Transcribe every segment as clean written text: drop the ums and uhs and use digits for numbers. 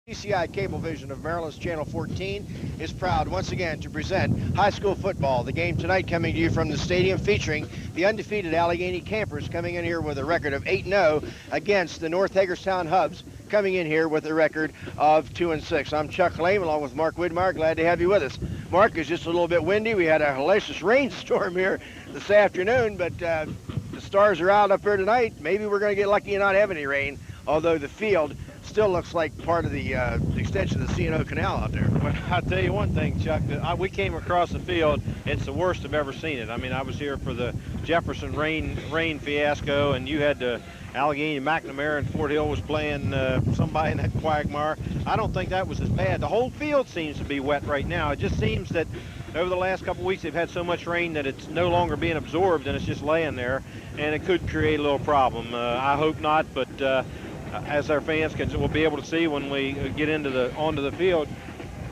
CCI Cablevision of Maryland's Channel 14 is proud once again to present high school football. The game tonight coming to you from the stadium featuring the undefeated Allegany Campers coming in here with a record of 8-0 against the North Hagerstown Hubs coming in here with a record of 2-6. I'm Chuck Lame along with Mark Widmeyer. Glad to have you with us. Mark, is just a little bit windy. We had a hellacious rainstorm here this afternoon, but the stars are out up here tonight. Maybe we're going to get lucky and not have any rain, although the field still looks like part of the extension of the C&O Canal out there. Well, I'll tell you one thing, Chuck. We came across the field. It's the worst I've ever seen it. I mean, I was here for the Jefferson rain fiasco, and you had Allegany, McNamara, and Fort Hill was playing somebody in that quagmire. I don't think that was as bad. The whole field seems to be wet right now. It just seems that over the last couple of weeks they've had so much rain that it's no longer being absorbed and it's just laying there, and it could create a little problem. I hope not, but as our fans will be able to see when we get onto the field,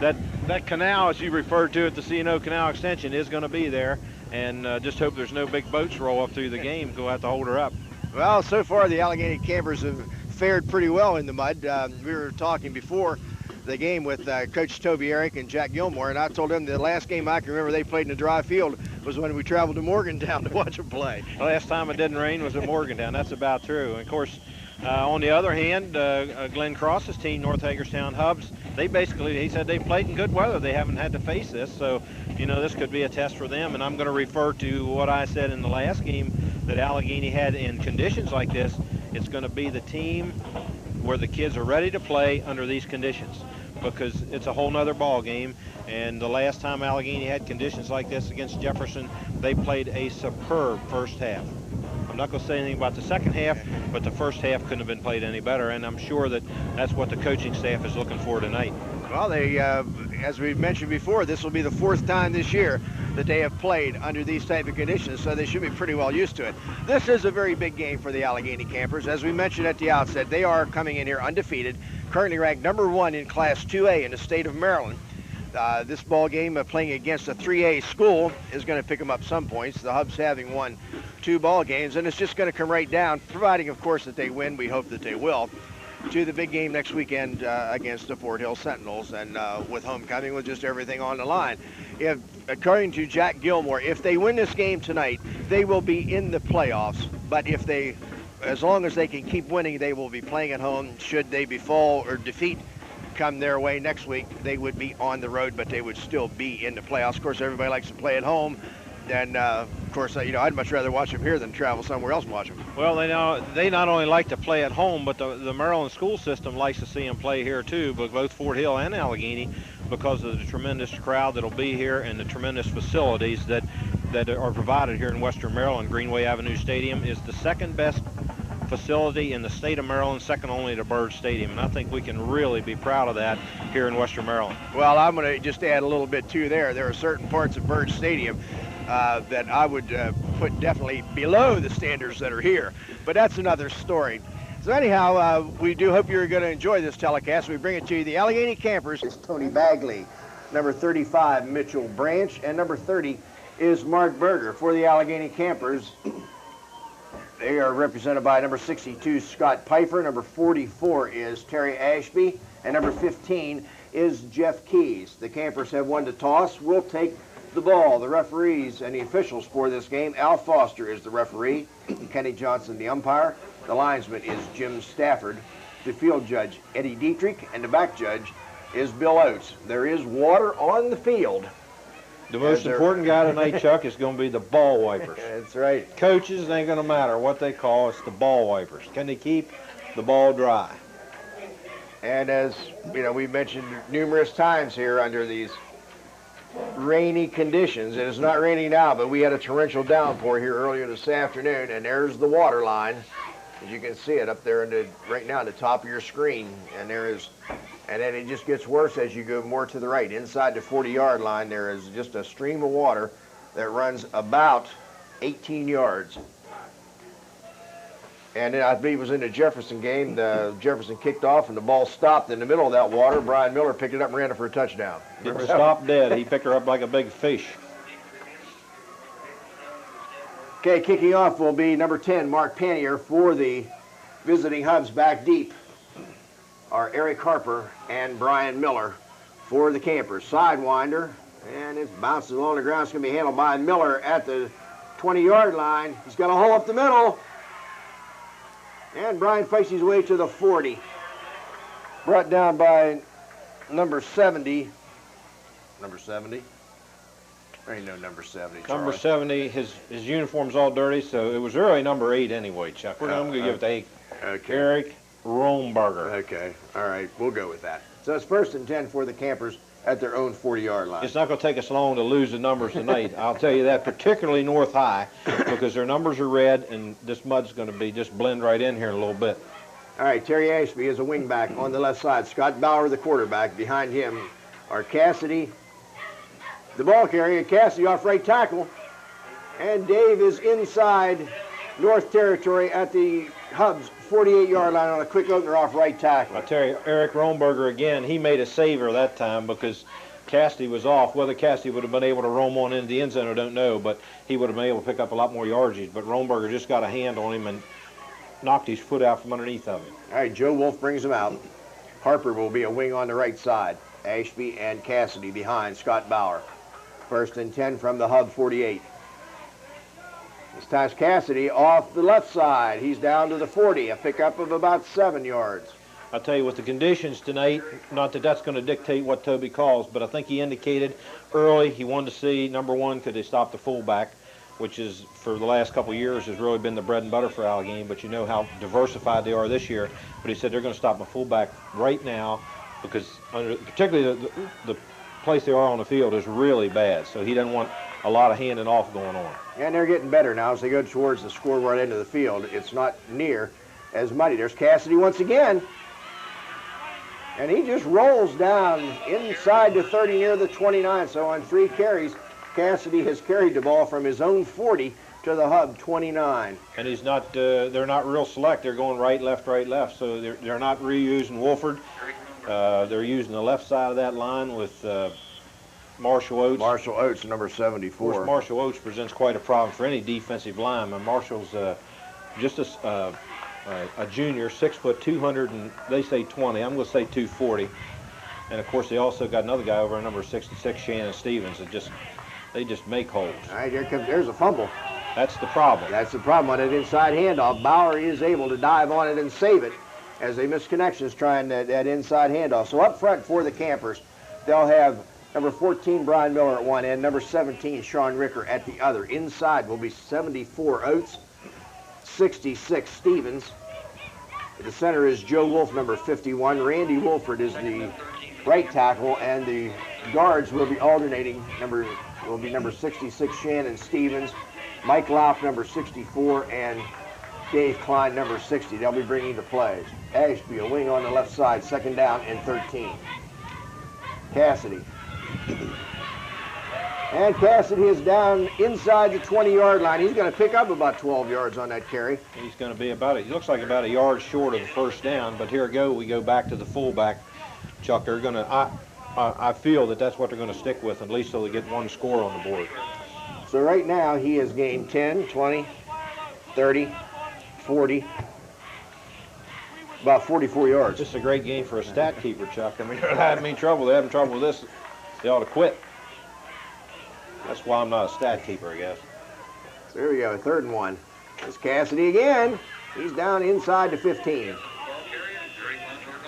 that canal, as you referred to it, the C&O Canal extension, is going to be there, and just hope there's no big boats roll up through the game. Go have to hold her up. Well, so far the Allegany Campers have fared pretty well in the mud. We were talking before the game with Coach Toby Eric and Jack Gilmore, and I told them the last game I can remember they played in a dry field was when we traveled to Morgantown to watch them play. The last time it didn't rain was at Morgantown. That's about true. And of course, on the other hand, Glenn Cross's team, North Hagerstown Hubs, he said they played in good weather. They haven't had to face this, so this could be a test for them. And I'm going to refer to what I said in the last game that Allegany had in conditions like this. It's going to be the team where the kids are ready to play under these conditions, because it's a whole nother ball game. And the last time Allegany had conditions like this against Jefferson, they played a superb first half. I'm not going to say anything about the second half, but the first half couldn't have been played any better, and I'm sure that's what the coaching staff is looking for tonight. Well, they, as we mentioned before, this will be the fourth time this year that they have played under these type of conditions, so they should be pretty well used to it. This is a very big game for the Allegany Campers. As we mentioned at the outset, they are coming in here undefeated, currently ranked #1 in Class 2A in the state of Maryland. This ball game playing against a 3A school is going to pick them up some points. The Hubs having won 2 ball games, and it's just going to come right down, providing, of course, that they win. We hope that they will, to the big game next weekend against the Fort Hill Sentinels, and with homecoming, with just everything on the line. According to Jack Gilmore, if they win this game tonight, they will be in the playoffs. But as long as they can keep winning, they will be playing at home. Should they befall or defeat come their way next week, they would be on the road, but they would still be in the playoffs. Of course, everybody likes to play at home, and of course, I'd much rather watch them here than travel somewhere else and watch them. Well, they not only like to play at home, but the Maryland school system likes to see them play here too, but both Fort Hill and Allegany, because of the tremendous crowd that'll be here and the tremendous facilities that are provided here in Western Maryland. Greenway Avenue Stadium is the second best facility in the state of Maryland, second only to Byrd Stadium, and I think we can really be proud of that here in Western Maryland. Well, I'm going to just add a little bit too there. There are certain parts of Byrd Stadium that I would put definitely below the standards that are here, but that's another story. So anyhow, we do hope you're going to enjoy this telecast. We bring it to you. The Allegany Campers is Tony Bagley, number 35 Mitchell Branch, and number 30 is Mark Berger. For the Allegany Campers, they are represented by number 62, Scott Pfeiffer. Number 44 is Terry Ashby. And number 15 is Jeff Keys. The Campers have won the toss. We'll take the ball. The referees and the officials for this game: Al Foster is the referee, Kenny Johnson the umpire. The linesman is Jim Stafford. The field judge, Eddie Dietrich. And the back judge is Bill Oates. There is water on the field. The most important guy tonight, Chuck, is going to be the ball wipers. That's right. Coaches, ain't going to matter what they call, it's the ball wipers. Can they keep the ball dry? And as we've mentioned numerous times here under these rainy conditions, it is not raining now, but we had a torrential downpour here earlier this afternoon, and there's the water line. As you can see it up there right now at the top of your screen, and then it just gets worse as you go more to the right. Inside the 40-yard line, there is just a stream of water that runs about 18 yards. And then I believe it was in the Jefferson game. Jefferson kicked off, and the ball stopped in the middle of that water. Brian Miller picked it up and ran it for a touchdown. It stopped dead. He picked her up like a big fish. Okay, kicking off will be number 10, Mark Panier, for the visiting Hubs back deep. are Eric Harper and Brian Miller for the Campers. Sidewinder, and it bounces along the ground. It's going to be handled by Miller at the 20-yard line. He's got a hole up the middle. And Brian fights his way to the 40. Brought down by number 70. Number 70? There ain't no number 70, Charlie. Number 70, his uniform's all dirty, so it was really number 8 anyway, Chuck. I'm going to give it to 8. Okay. Eric Romberger. Okay, all right, we'll go with that. So it's 1st and 10 for the Campers at their own 40-yard line. It's not going to take us long to lose the numbers tonight. I'll tell you that, particularly North High, because their numbers are red, and this mud's going to be just blend right in here in a little bit. All right, Terry Ashby is a wingback on the left side. Scott Bauer, the quarterback. Behind him are Cassidy, the ball carrier. Cassidy off right tackle. And Dave is inside North Territory at the Hubs 48-yard line on a quick opener off right tackle. I tell you, Eric Romberger, again, he made a saver that time because Cassidy was off. Whether Cassidy would have been able to roam on into the end zone, I don't know, but he would have been able to pick up a lot more yardage. But Romberger just got a hand on him and knocked his foot out from underneath of him. All right, Joe Wolf brings him out. Harper will be a wing on the right side. Ashby and Cassidy behind Scott Bauer. 1st and 10 from the Hub 48. This time's Cassidy off the left side. He's down to the 40, a pickup of about 7 yards. I'll tell you, with the conditions tonight, not that that's going to dictate what Toby calls, but I think he indicated early he wanted to see, number one, could they stop the fullback, which is, for the last couple of years, has really been the bread and butter for Allegany, but you know how diversified they are this year. But he said they're going to stop the fullback right now because particularly the place they are on the field is really bad, so he doesn't want a lot of handing off going on. And they're getting better now as they go towards the scoreboard end of the field. It's not near as muddy. There's Cassidy once again. And he just rolls down inside the 30 near the 29. So on 3 carries, Cassidy has carried the ball from his own 40 to the Hub 29. And he's not, they're not real select. They're going right, left, so they're not reusing Wolford. They're using the left side of that line with Marshall Oates. Marshall Oates, number 74. Of course, Marshall Oates presents quite a problem for any defensive lineman. Marshall's just a junior, 6 foot, 200, and they say 20. I'm going to say 240. And of course, they also got another guy over at number 66, Shannon Stevens, that they just make holes. All right, there's a fumble. That's the problem. That's the problem on that inside handoff. Bauer is able to dive on it and save it as they miss connections trying that inside handoff. So up front for the Campers, they'll have number 14, Brian Miller at one end, number 17, Sean Ricker at the other. Inside will be 74, Oates, 66, Stevens. The center is Joe Wolf, number 51. Randy Wolford is the right tackle, and the guards will be alternating. Will be number 66, Shannon Stevens, Mike Lauf, number 64, and Dave Klein, number 60. They'll be bringing the plays. Ashby, a wing on the left side, 2nd down and 13. Cassidy. And Cassidy is down inside the 20-yard line. He's going to pick up about 12 yards on that carry. He's going to be he looks like about a yard short of the 1st down, but here we go back to the fullback. Chuck, they're going to, I feel that's what they're going to stick with, at least till they get one score on the board. So right now he has gained 10, 20, 30, 40, about 44 yards. This is a great game for a stat keeper, Chuck. I mean, they're having trouble. They're having trouble with this. They ought to quit. That's why I'm not a stat keeper, I guess. So there we go, 3rd and 1. It's Cassidy again. He's down inside the 15.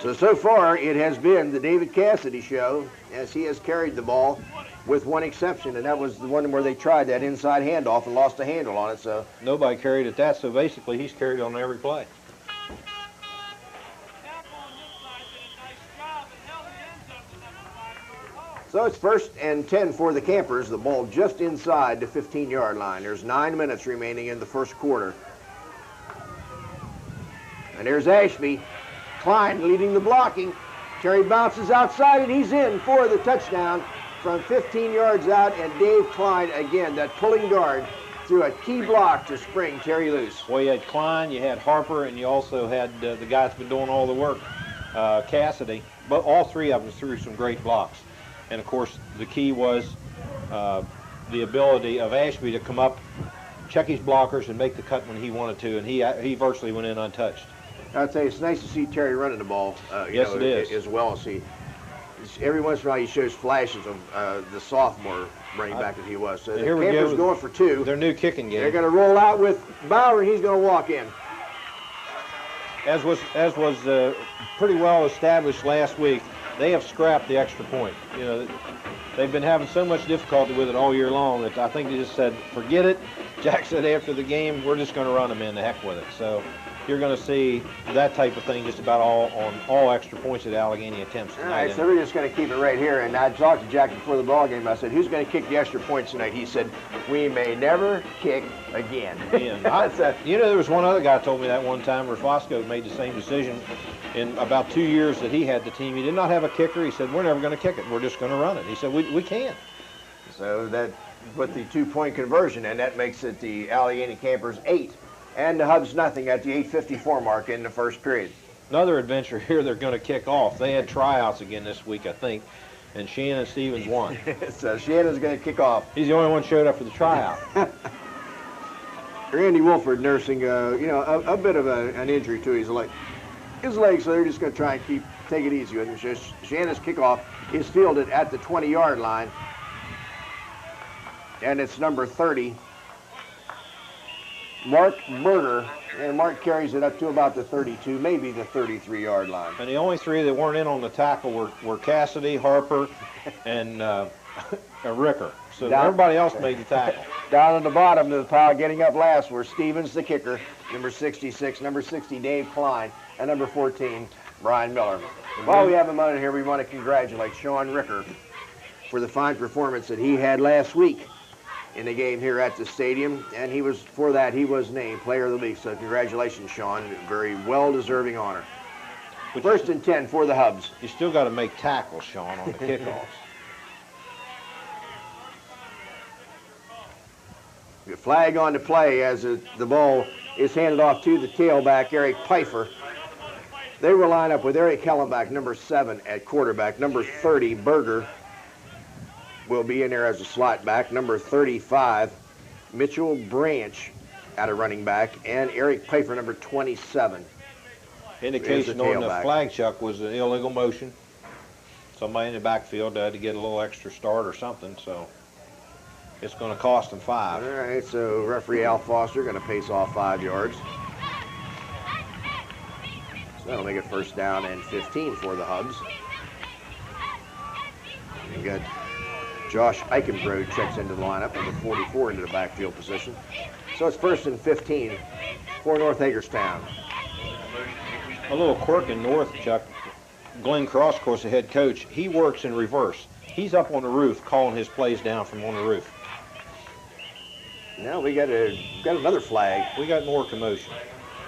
So far, it has been the David Cassidy show as he has carried the ball with one exception, and that was the one where they tried that inside handoff and lost the handle on it. So nobody carried at that, so basically he's carried on every play. So it's 1st and 10 for the Campers. The ball just inside the 15-yard line. There's 9 minutes remaining in the 1st quarter. And there's Ashby. Klein leading the blocking. Terry bounces outside, and he's in for the touchdown from 15 yards out. And Dave Klein, again, that pulling guard, threw a key block to spring Terry loose. Well, you had Klein, you had Harper, and you also had the guy that's been doing all the work, Cassidy. But all 3 of them threw some great blocks. And, of course, the key was the ability of Ashby to come up, check his blockers, and make the cut when he wanted to, and he virtually went in untouched. I'll tell you, it's nice to see Terry running the ball. Yes, it is. As well as every once in a while he shows flashes of the sophomore running back that he was. So the Campers going for 2. Their new kicking game. They're going to roll out with Bauer. He's going to walk in. As was pretty well established last week, they have scrapped the extra point. You know, they've been having so much difficulty with it all year long that I think they just said, forget it. Jack said after the game, we're just going to run them in, the heck with it. So you're going to see that type of thing just about all extra points that Allegany attempts tonight. All right, so we're just going to keep it right here. And I talked to Jack before the ball game. I said, who's going to kick the extra points tonight? He said, we may never kick again. You know, there was one other guy told me that one time where Fosco made the same decision in about 2 years that he had the team. He did not have a kicker. He said, we're never going to kick it. We're just going to run it. He said, we can't. So that with the 2-point conversion, and that makes it the Allegany Campers 8. And the Hubs nothing at the 8:54 mark in the first period. Another adventure here they're going to kick off. They had tryouts again this week, I think, and Shannon Stevens won. So Shannon's going to kick off. He's the only one showed up for the tryout. Randy Wolford nursing, a bit of an injury to his leg. So they're just going to try and take it easy with him. Shannon's kickoff is fielded at the 20-yard line, and it's number 30. Mark Berger, and Mark carries it up to about the 32, maybe the 33-yard line. And the only 3 that weren't in on the tackle were Cassidy, Harper, and Ricker. So everybody else made the tackle. Down at the bottom of the pile, getting up last, were Stevens, the kicker, number 66, number 60, Dave Klein, and number 14, Brian Miller. While we have a moment here, we want to congratulate Sean Ricker for the fine performance that he had last week in the game here at the stadium, and he was named Player of the Week. So congratulations, Sean. Very well-deserving honor. First and 10 for the Hubs. You still got to make tackles, Sean, on the kickoffs. The flag on the play as the ball is handed off to the tailback, Eric Pfeiffer. They will line up with Eric Hellenbach, number 7 at quarterback, number 30, Berger, will be in there as a slot back. Number 35, Mitchell Branch at a running back, and Eric Pfeiffer, number 27. Indication on the flag, Chuck, was an illegal motion. Somebody in the backfield had to get a little extra start or something, so it's going to cost them 5. All right, so referee Al Foster going to pace off 5 yards. So that'll make it first down and 15 for the Hubs. You got Josh Eichenbrode checks into the lineup, number 44 into the backfield position. So it's first and 15 for North Hagerstown. A little quirk in North, Chuck. Glenn Cross, of course, the head coach, he works in reverse. He's up on the roof calling his plays down from on the roof. Now we got another flag. We got more commotion.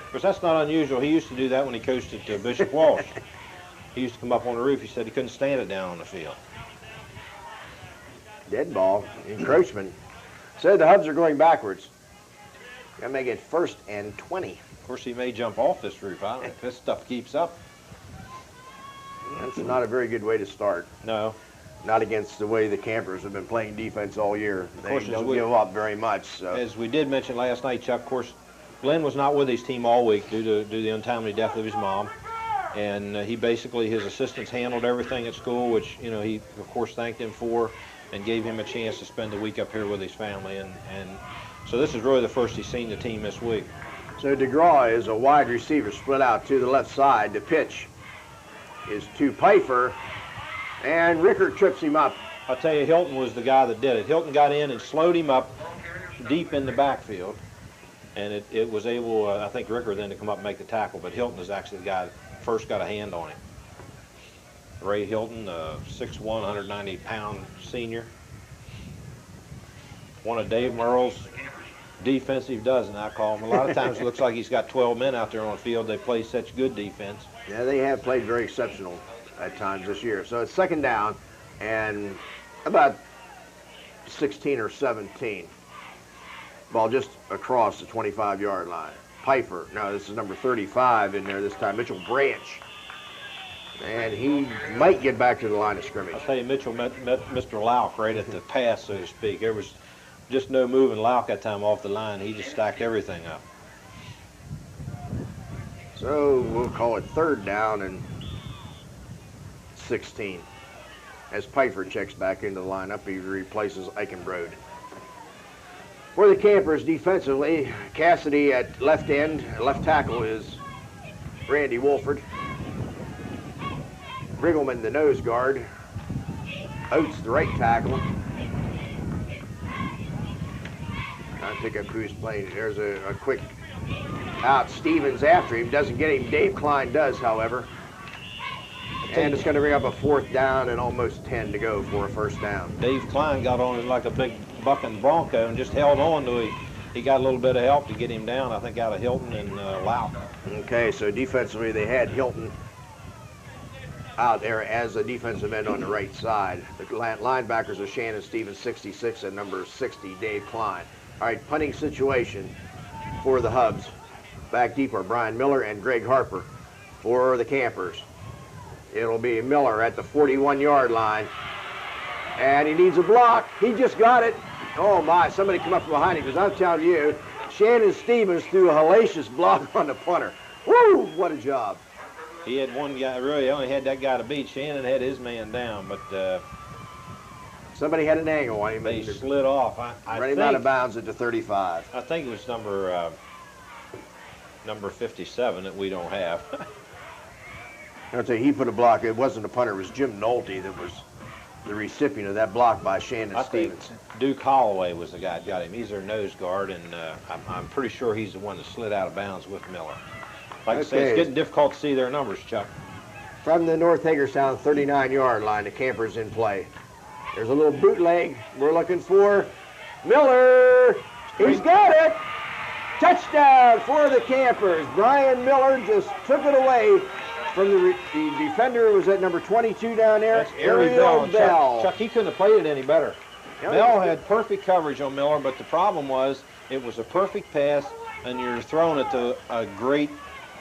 Because that's not unusual. He used to do that when he coached at Bishop Walsh. He used to come up on the roof. He said he couldn't stand it down on the field. Dead ball, encroachment. So the Hubs are going backwards. Gonna make it first and 20. Of course, he may jump off this roof. I don't know if this stuff keeps up. That's not a very good way to start. No. Not against the way the Campers have been playing defense all year. They don't give up very much. So. As we did mention last night, Chuck, of course, Glenn was not with his team all week due to the untimely death of his mom. And his assistants handled everything at school, which, he, of course, thanked him for and gave him a chance to spend the week up here with his family. And so this is really the first he's seen the team this week. So DeGraw is a wide receiver split out to the left side. The pitch is to Pfeiffer, and Ricker trips him up. I'll tell you, Hilton was the guy that did it. Hilton got in and slowed him up deep in the backfield, and it was able, I think, Ricker then to come up and make the tackle, but Hilton is actually the guy that first got a hand on him. Ray Hilton, 6'1", 190-pound senior. One of Dave Merle's defensive dozen, I call him. A lot of times it looks like he's got 12 men out there on the field. They play such good defense. Yeah, they have played very exceptional at times this year. So it's second down and about 16 or 17. Ball just across the 25-yard line. Pfeiffer, no, this is number 35 in there this time, Mitchell Branch. And he might get back to the line of scrimmage. I'll tell you, Mitchell met Mr. Lauk right at the pass, so to speak. There was just no moving Lauk that time off the line. He just stacked everything up. So we'll call it 3rd down and 16. As Pfeiffer checks back into the lineup, he replaces Eichenbrode. For the Campers defensively, Cassidy at left end, left tackle is Randy Wolford. Briggleman, the nose guard. Oates, the right tackle. Trying to pick up who's playing. There's a quick out. Stevens after him, doesn't get him. Dave Klein does, however. And it's going to bring up a 4th down and almost 10 to go for a 1st down. Dave Klein got on it like a big bucking bronco and just held on to him. He got a little bit of help to get him down, I think, out of Hilton and Lau. Okay, so defensively they had Hilton out there as a defensive end on the right side. The linebackers are Shannon Stevens, 66, and number 60, Dave Klein. All right, punting situation for the Hubs. Back deep are Brian Miller and Greg Harper for the Campers. It'll be Miller at the 41-yard line. And he needs a block. He just got it. Oh, my. Somebody come up from behind him, because I'm telling you, Shannon Stevens threw a hellacious block on the punter. Woo! What a job. He had one guy, really only had that guy to beat. Shannon had his man down, but somebody had an angle on him. They slid off. I ran him out of bounds at the 35. I think it was number 57 that we don't have. I'll tell you, he put a block. It wasn't a punter. It was Jim Nolte that was the recipient of that block by Shannon Stevens. Duke Holloway was the guy that got him. He's their nose guard, and I'm pretty sure he's the one that slid out of bounds with Miller. Like I say, it's getting difficult to see their numbers, Chuck. From the North Hagerstown 39-yard line, the Campers in play. There's a little bootleg we're looking for. Miller, he's got it. Touchdown for the Campers. Brian Miller just took it away from the defender. Was at number 22 down there. That's Ariel Bell. Chuck, he couldn't have played it any better. Bell had perfect coverage on Miller, but the problem was it was a perfect pass, and you're throwing it to a great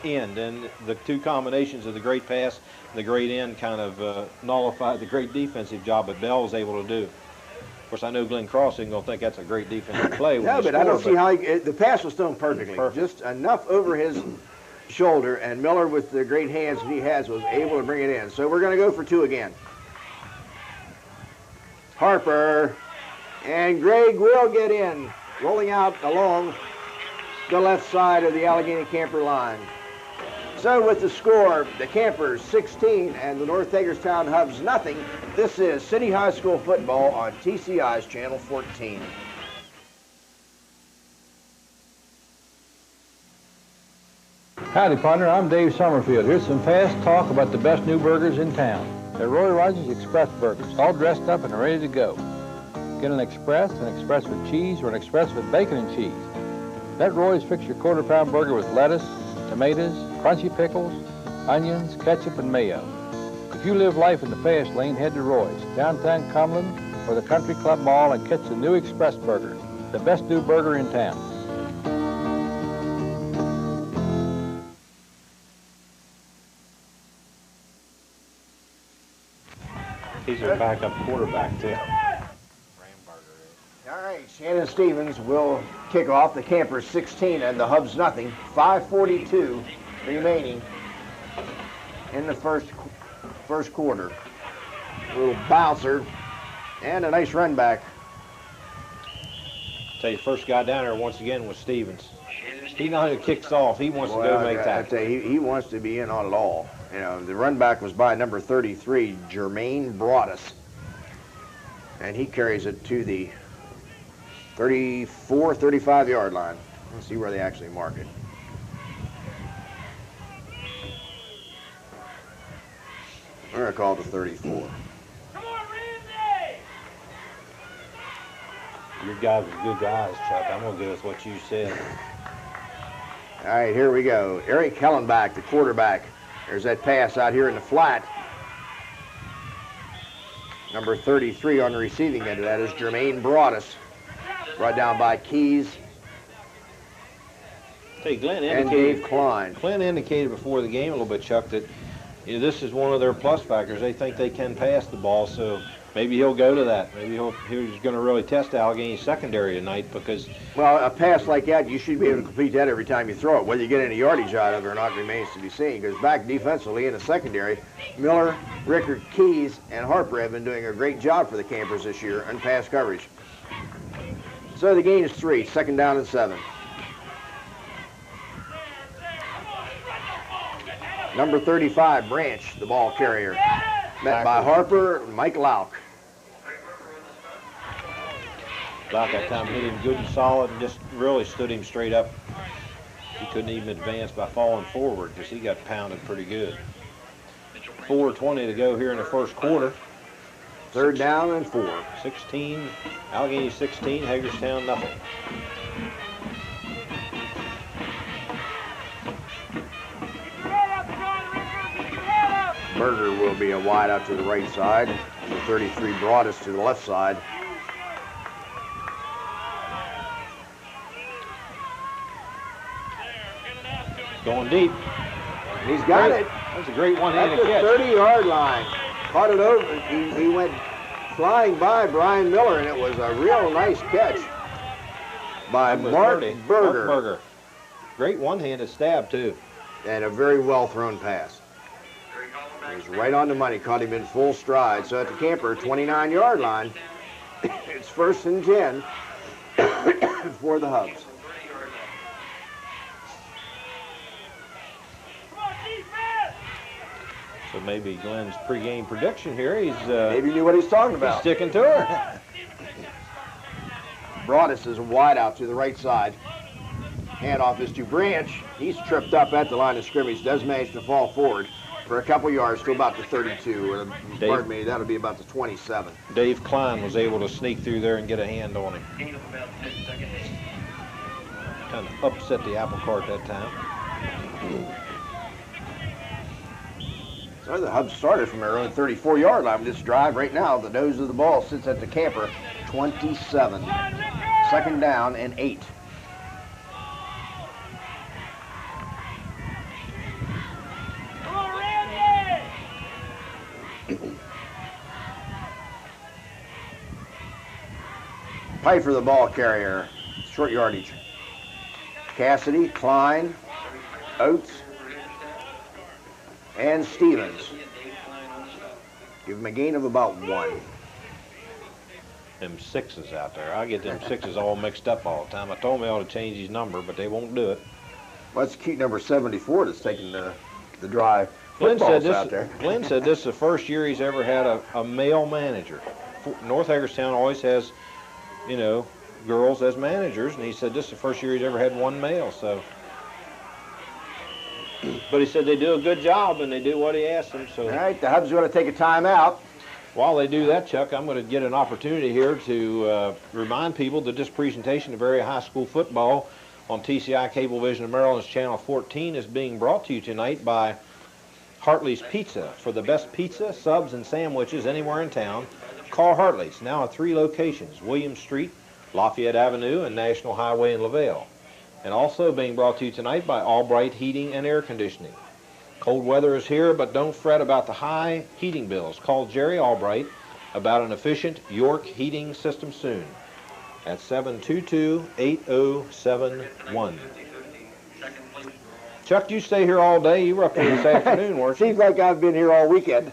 end, and the two combinations of the great pass and the great end kind of nullified the great defensive job that Bell was able to do. Of course, I know Glenn Cross isn't going to think that's a great defensive play. No, but I don't see how the pass was thrown perfectly. Just enough over his shoulder, and Miller, with the great hands that he has, was able to bring it in. So we're going to go for 2 again. Harper, and Greg will get in, rolling out along the left side of the Allegany Camper line. So with the score, the Campers 16 and the North Hagerstown Hubs nothing. This is City High School football on TCI's Channel 14. Howdy, partner. I'm Dave Summerfield. Here's some fast talk about the best new burgers in town. They're Roy Rogers Express burgers, all dressed up and ready to go. Get an express with cheese, or an express with bacon and cheese. Let Roy's fix your quarter-pound burger with lettuce, tomatoes, crunchy pickles, onions, ketchup, and mayo. If you live life in the fast lane, head to Roy's, downtown Cumberland, or the Country Club Mall, and catch the new Express burger, the best new burger in town. He's a backup quarterback, too. All right, Shannon Stevens will kick off. The Campers 16 and the Hubs nothing. 5:42 remaining in the first quarter. A little bouncer and a nice run back. Tell you, first guy down there once again was Stevens. He not only kicks off, he wants to go make tackles. I tell you, he wants to be in on it all. You know, the run back was by number 33, Jermaine Broadus, and he carries it to the 34, 35-yard line. Let's see where they actually mark it. We're going to call it the 34. Come on, Randy! Your guys are good guys, Chuck. I'm going to go with what you said. All right, here we go. Eric Kellenbach, the quarterback. There's that pass out here in the flat. Number 33 on the receiving end of that is Jermaine Broadus. Brought down by Keys Hey, Glenn and Dave Klein. Glenn indicated before the game a little bit, Chuck, that this is one of their plus factors. They think they can pass the ball, so maybe he'll go to that. Maybe he's going to really test Allegany's secondary tonight because. Well, a pass like that, you should be able to complete that every time you throw it. Whether you get any yardage out of it or not remains to be seen. Because back defensively in the secondary, Miller, Rickard, Keys, and Harper have been doing a great job for the Campers this year on pass coverage. So the gain is 3, 2nd down and 7. Number 35, Branch, the ball carrier. Met by Harper and Mike Lauk. Lauk that time hit him good and solid and just really stood him straight up. He couldn't even advance by falling forward because he got pounded pretty good. 4:20 to go here in the first quarter. 3rd down and 4. 16, Allegheny 16, Hagerstown nothing. Berger will be a wide out to the right side. The 33 broadest to the left side. Going deep. He's got it. That's a great one-handed catch. At the 30-yard line. Caught it over. He went flying by Brian Miller, and it was a real nice catch by Mark Berger. Great one-handed stab, too. And a very well-thrown pass. He's right on the money. Caught him in full stride. So at the Camper 29-yard line, it's 1st and 10 for the Hubs. So maybe Glenn's pregame prediction here, he's maybe knew what he's talking about. Sticking to her. Broadus is wide out to the right side. Handoff is to Branch. He's tripped up at the line of scrimmage. Does manage to fall forward for a couple yards to about the 32. Or, pardon me, that'll be about the 27. Dave Klein was able to sneak through there and get a hand on him. Kind of upset the apple cart that time. So the Hubs started from their own 34-yard line with this drive. Right now, the nose of the ball sits at the Camper 27. 2nd down and 8. Pfeiffer, the ball carrier, short yardage. Cassidy, Klein, Oates, and Stevens. Give him a gain of about 1. Them 6s out there. I get them 6s all mixed up all the time. I told them I ought to change his number, but they won't do it. Well, that's cute number 74 that's taking the drive. Glenn said this. Out there. Glenn said this is the first year he's ever had a male manager. North Hagerstown always has, you know, girls as managers, and he said this is the first year he's ever had one male. So, but he said they do a good job and they do what he asked them. So, all right, the Hubs are going to take a timeout. While they do that, Chuck, I'm going to get an opportunity here to remind people that this presentation of area high school football on TCI Cablevision of Maryland's Channel 14 is being brought to you tonight by Hartley's Pizza. For the best pizza, subs, and sandwiches anywhere in town, call Hartley's, now at 3 locations, Williams Street, Lafayette Avenue, and National Highway in LaVale. And also being brought to you tonight by Albright Heating and Air Conditioning. Cold weather is here, but don't fret about the high heating bills. Call Jerry Albright about an efficient York heating system soon at 722-8071. Chuck, you stay here all day. You were up here this afternoon, weren't you? Seems like I've been here all weekend.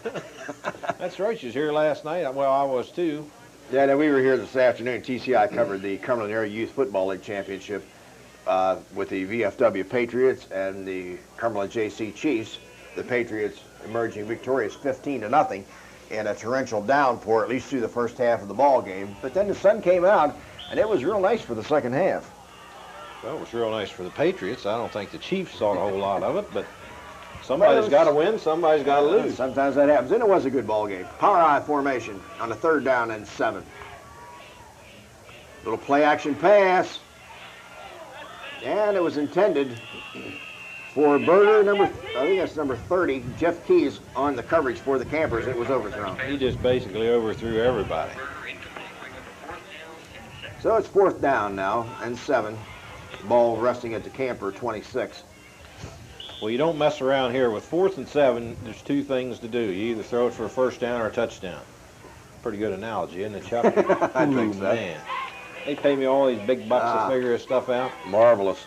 That's right. You was here last night. Well, I was too. Yeah, no, we were here this afternoon. TCI covered the Cumberland Area Youth Football League Championship with the VFW Patriots and the Cumberland JC Chiefs. The Patriots emerging victorious 15-0 in a torrential downpour, at least through the first half of the ball game. But then the sun came out, and it was real nice for the second half. Well, it was real nice for the Patriots. I don't think the Chiefs saw a whole lot of it, but somebody's got to win, somebody's got to lose. Sometimes that happens, and it was a good ball game. Power I formation on a 3rd down and 7. Little play-action pass, and it was intended for Berger, I think that's number 30, Jeff Keys, on the coverage for the Campers. It was overthrown. He just basically overthrew everybody. So it's 4th down now and 7. Ball resting at the Camper 26. Well, you don't mess around here. With 4th and 7, there's 2 things to do. You either throw it for a 1st down or a touchdown. pretty good analogy, isn't it, Chuck? I think so. Man. They pay me all these big bucks to figure this stuff out. Marvelous.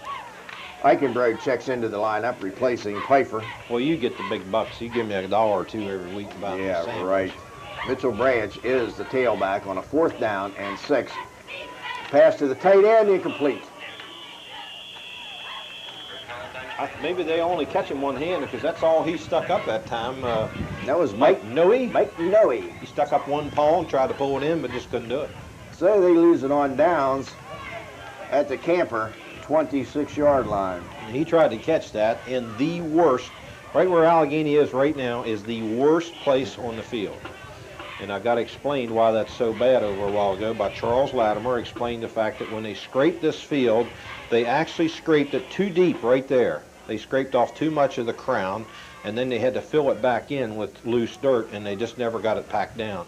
Eichenberg checks into the lineup, replacing Pfeiffer. Well, you get the big bucks. You give me $1 or $2 every week to buy me a Yeah, sandwich. right. Mitchell Branch is the tailback on a 4th down and 6. Pass to the tight end, incomplete. Maybe they only catch him one hand because that's all he stuck up that time. That was Mike Noe. Mike Noe. He stuck up one paw and tried to pull it in, but just couldn't do it. So they lose it on downs at the camper 26-yard line. And he tried to catch that in the worst, right where Allegany is right now, is the worst place on the field. And I got explained why that's so bad over a while ago by Charles Latimer. Explained the fact that when they scraped this field, they actually scraped it too deep right there. They scraped off too much of the crown, and then they had to fill it back in with loose dirt, and they just never got it packed down.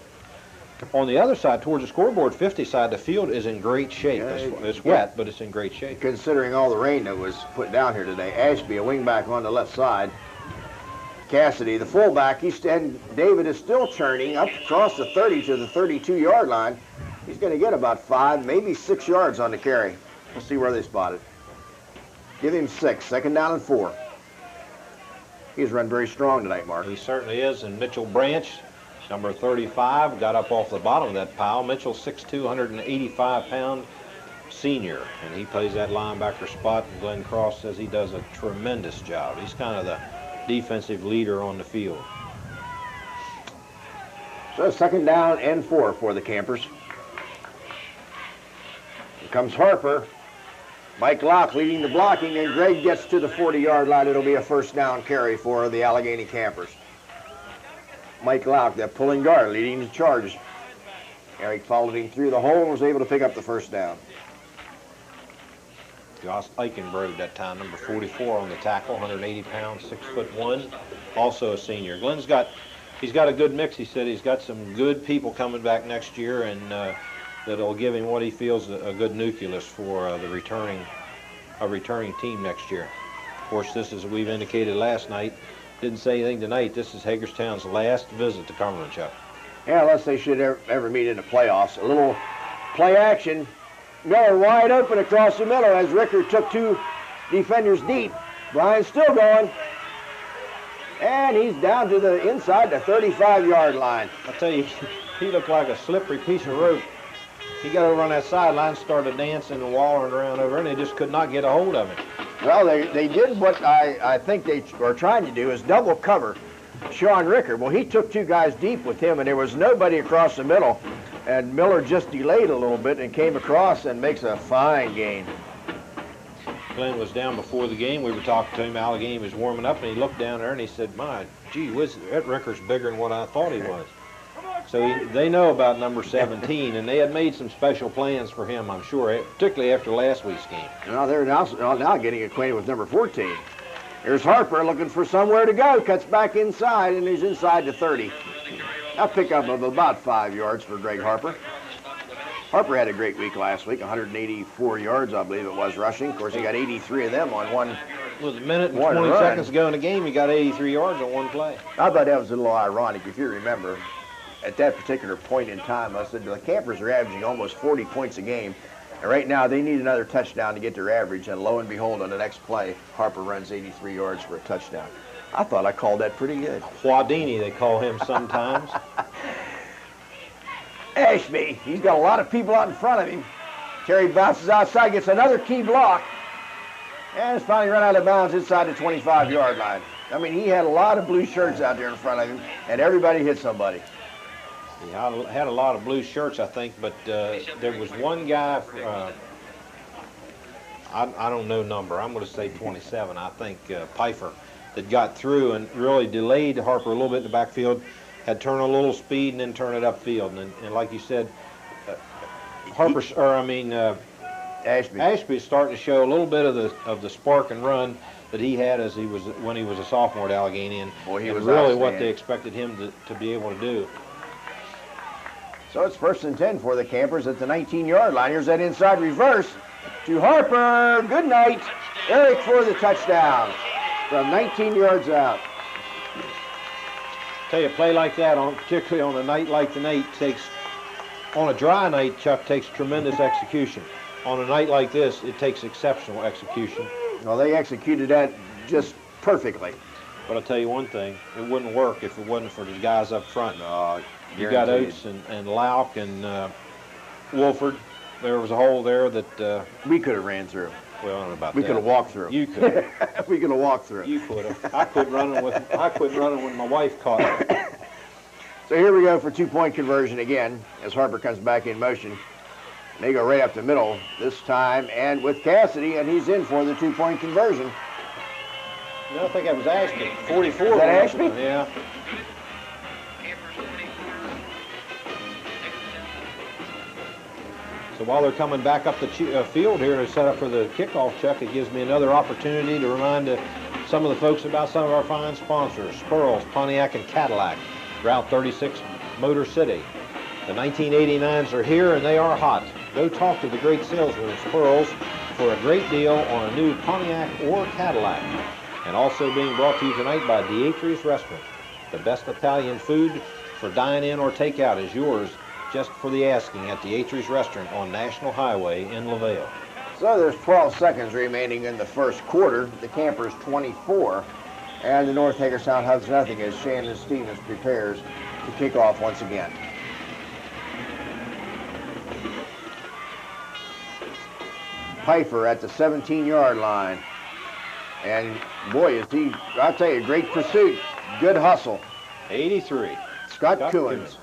On the other side, towards the scoreboard 50 side, the field is in great shape. It's wet, but it's in great shape. Considering all the rain that was put down here today. Ashby, a wingback on the left side. Cassidy, the fullback, and David is still churning up across the 30 to the 32-yard line. He's going to get about 5, maybe 6 yards on the carry. We'll see where they spot it. Give him 6, 2nd down and 4. He's run very strong tonight, Mark. He certainly is, and Mitchell Branch, number 35, got up off the bottom of that pile. Mitchell, 6'2", 185-pound senior, and he plays that linebacker spot, and Glenn Cross says he does a tremendous job. He's kind of the defensive leader on the field. So 2nd down and 4 for the Campers. Here comes Harper. Mike Locke leading the blocking, and Greg gets to the 40-yard line. It'll be a 1st down carry for the Allegany Campers. Mike Locke, that pulling guard, leading the charge. Eric followed him through the hole and was able to pick up the 1st down. Josh Eichenberg that time, number 44 on the tackle, 180 pounds, 6'1", also a senior. Glenn's he's got a good mix. He said he's got some good people coming back next year, and that'll give him what he feels a good nucleus for a returning team next year. Of course, this is, we've indicated last night, didn't say anything tonight, this is Hagerstown's last visit to Cumberland, Chuck. Yeah, unless they should ever meet in the playoffs. A little play action. Miller wide open across the middle as Ricker took 2 defenders deep. Brian's still going. And he's down to the inside the 35-yard line. I tell you, he looked like a slippery piece of rope. He got over on that sideline, started dancing and wallowing around over, and they just could not get a hold of him. Well, they did what I think they were trying to do, is double cover Sean Ricker. Well, he took 2 guys deep with him, and there was nobody across the middle. And Miller just delayed a little bit and came across and makes a fine gain. Glenn was down before the game. We were talking to him. Allegany was warming up, and he looked down there and he said, "My gee whiz, that Ricker's bigger than what I thought he was." So they know about number 17, and they had made some special plans for him, I'm sure, particularly after last week's game. Now they're now getting acquainted with number 14. Here's Harper looking for somewhere to go. Cuts back inside, and he's inside the 30. A pickup of about 5 yards for Greg Harper. Harper had a great week last week, 184 yards, I believe it was, rushing. Of course, he got 83 of them on one. Well, a minute and 20 seconds ago in the game, he got 83 yards on one play. I thought that was a little ironic, if you remember. At that particular point in time, I said the Campers are averaging almost 40 points a game. And right now, they need another touchdown to get their average. And lo and behold, on the next play, Harper runs 83 yards for a touchdown. I thought I called that pretty good. Huadini, they call him sometimes. Ashby, he's got a lot of people out in front of him. Terry bounces outside, gets another key block, and it's finally run out of bounds inside the 25-yard line. I mean, he had a lot of blue shirts out there in front of him, and everybody hit somebody. Yeah, I had a lot of blue shirts, I think, but there was one guy, I don't know number, I'm going to say 27, I think, Pfeiffer, that got through and really delayed Harper a little bit in the backfield, had turned a little speed and then turn it upfield. And like you said, Ashby is starting to show a little bit of the spark and run that he had as when he was a sophomore at Allegany, and really what they expected him to be able to do. So it's 1st and 10 for the Campers at the 19-yard line. Here's that inside reverse to Harper. Good night. Eric for the touchdown from 19 yards out. Tell you, a play like that, particularly on a night like tonight, on a dry night, Chuck, takes tremendous execution. On a night like this, it takes exceptional execution. Well, they executed that just perfectly. But I'll tell you one thing, it wouldn't work if it wasn't for the guys up front. You got Oates and Lauk and Wolford. There was a hole there that... we could have ran through. Well, I don't know about we that. could have walked through. You could. We could have walked through. You could have. I quit running when my wife caught me. So here we go for two-point conversion again as Harper comes back in motion. They go right up the middle this time, and with Cassidy, and he's in for the two-point conversion. No, I think that was Ashby. 44. Is that Ashby? Yeah. So while they're coming back up the field here to set up for the kickoff, Chuck, it gives me another opportunity to remind some of the folks about some of our fine sponsors, Spurls, Pontiac, and Cadillac, Route 36, Motor City. The 1989s are here, and they are hot. Go talk to the great salesman at Spurls for a great deal on a new Pontiac or Cadillac. And also being brought to you tonight by Dietrich's Restaurant. The best Italian food for dine-in or takeout is yours, just for the asking, at Dietrich's Restaurant on National Highway in LaVale. So there's 12 seconds remaining in the first quarter. The Campers 24, and the North Hagerstown Hubs nothing as Shannon Stevens prepares to kick off once again. Pfeiffer at the 17-yard line. And boy, is he, I'll tell you, great pursuit. Good hustle. 83. Scott Coons.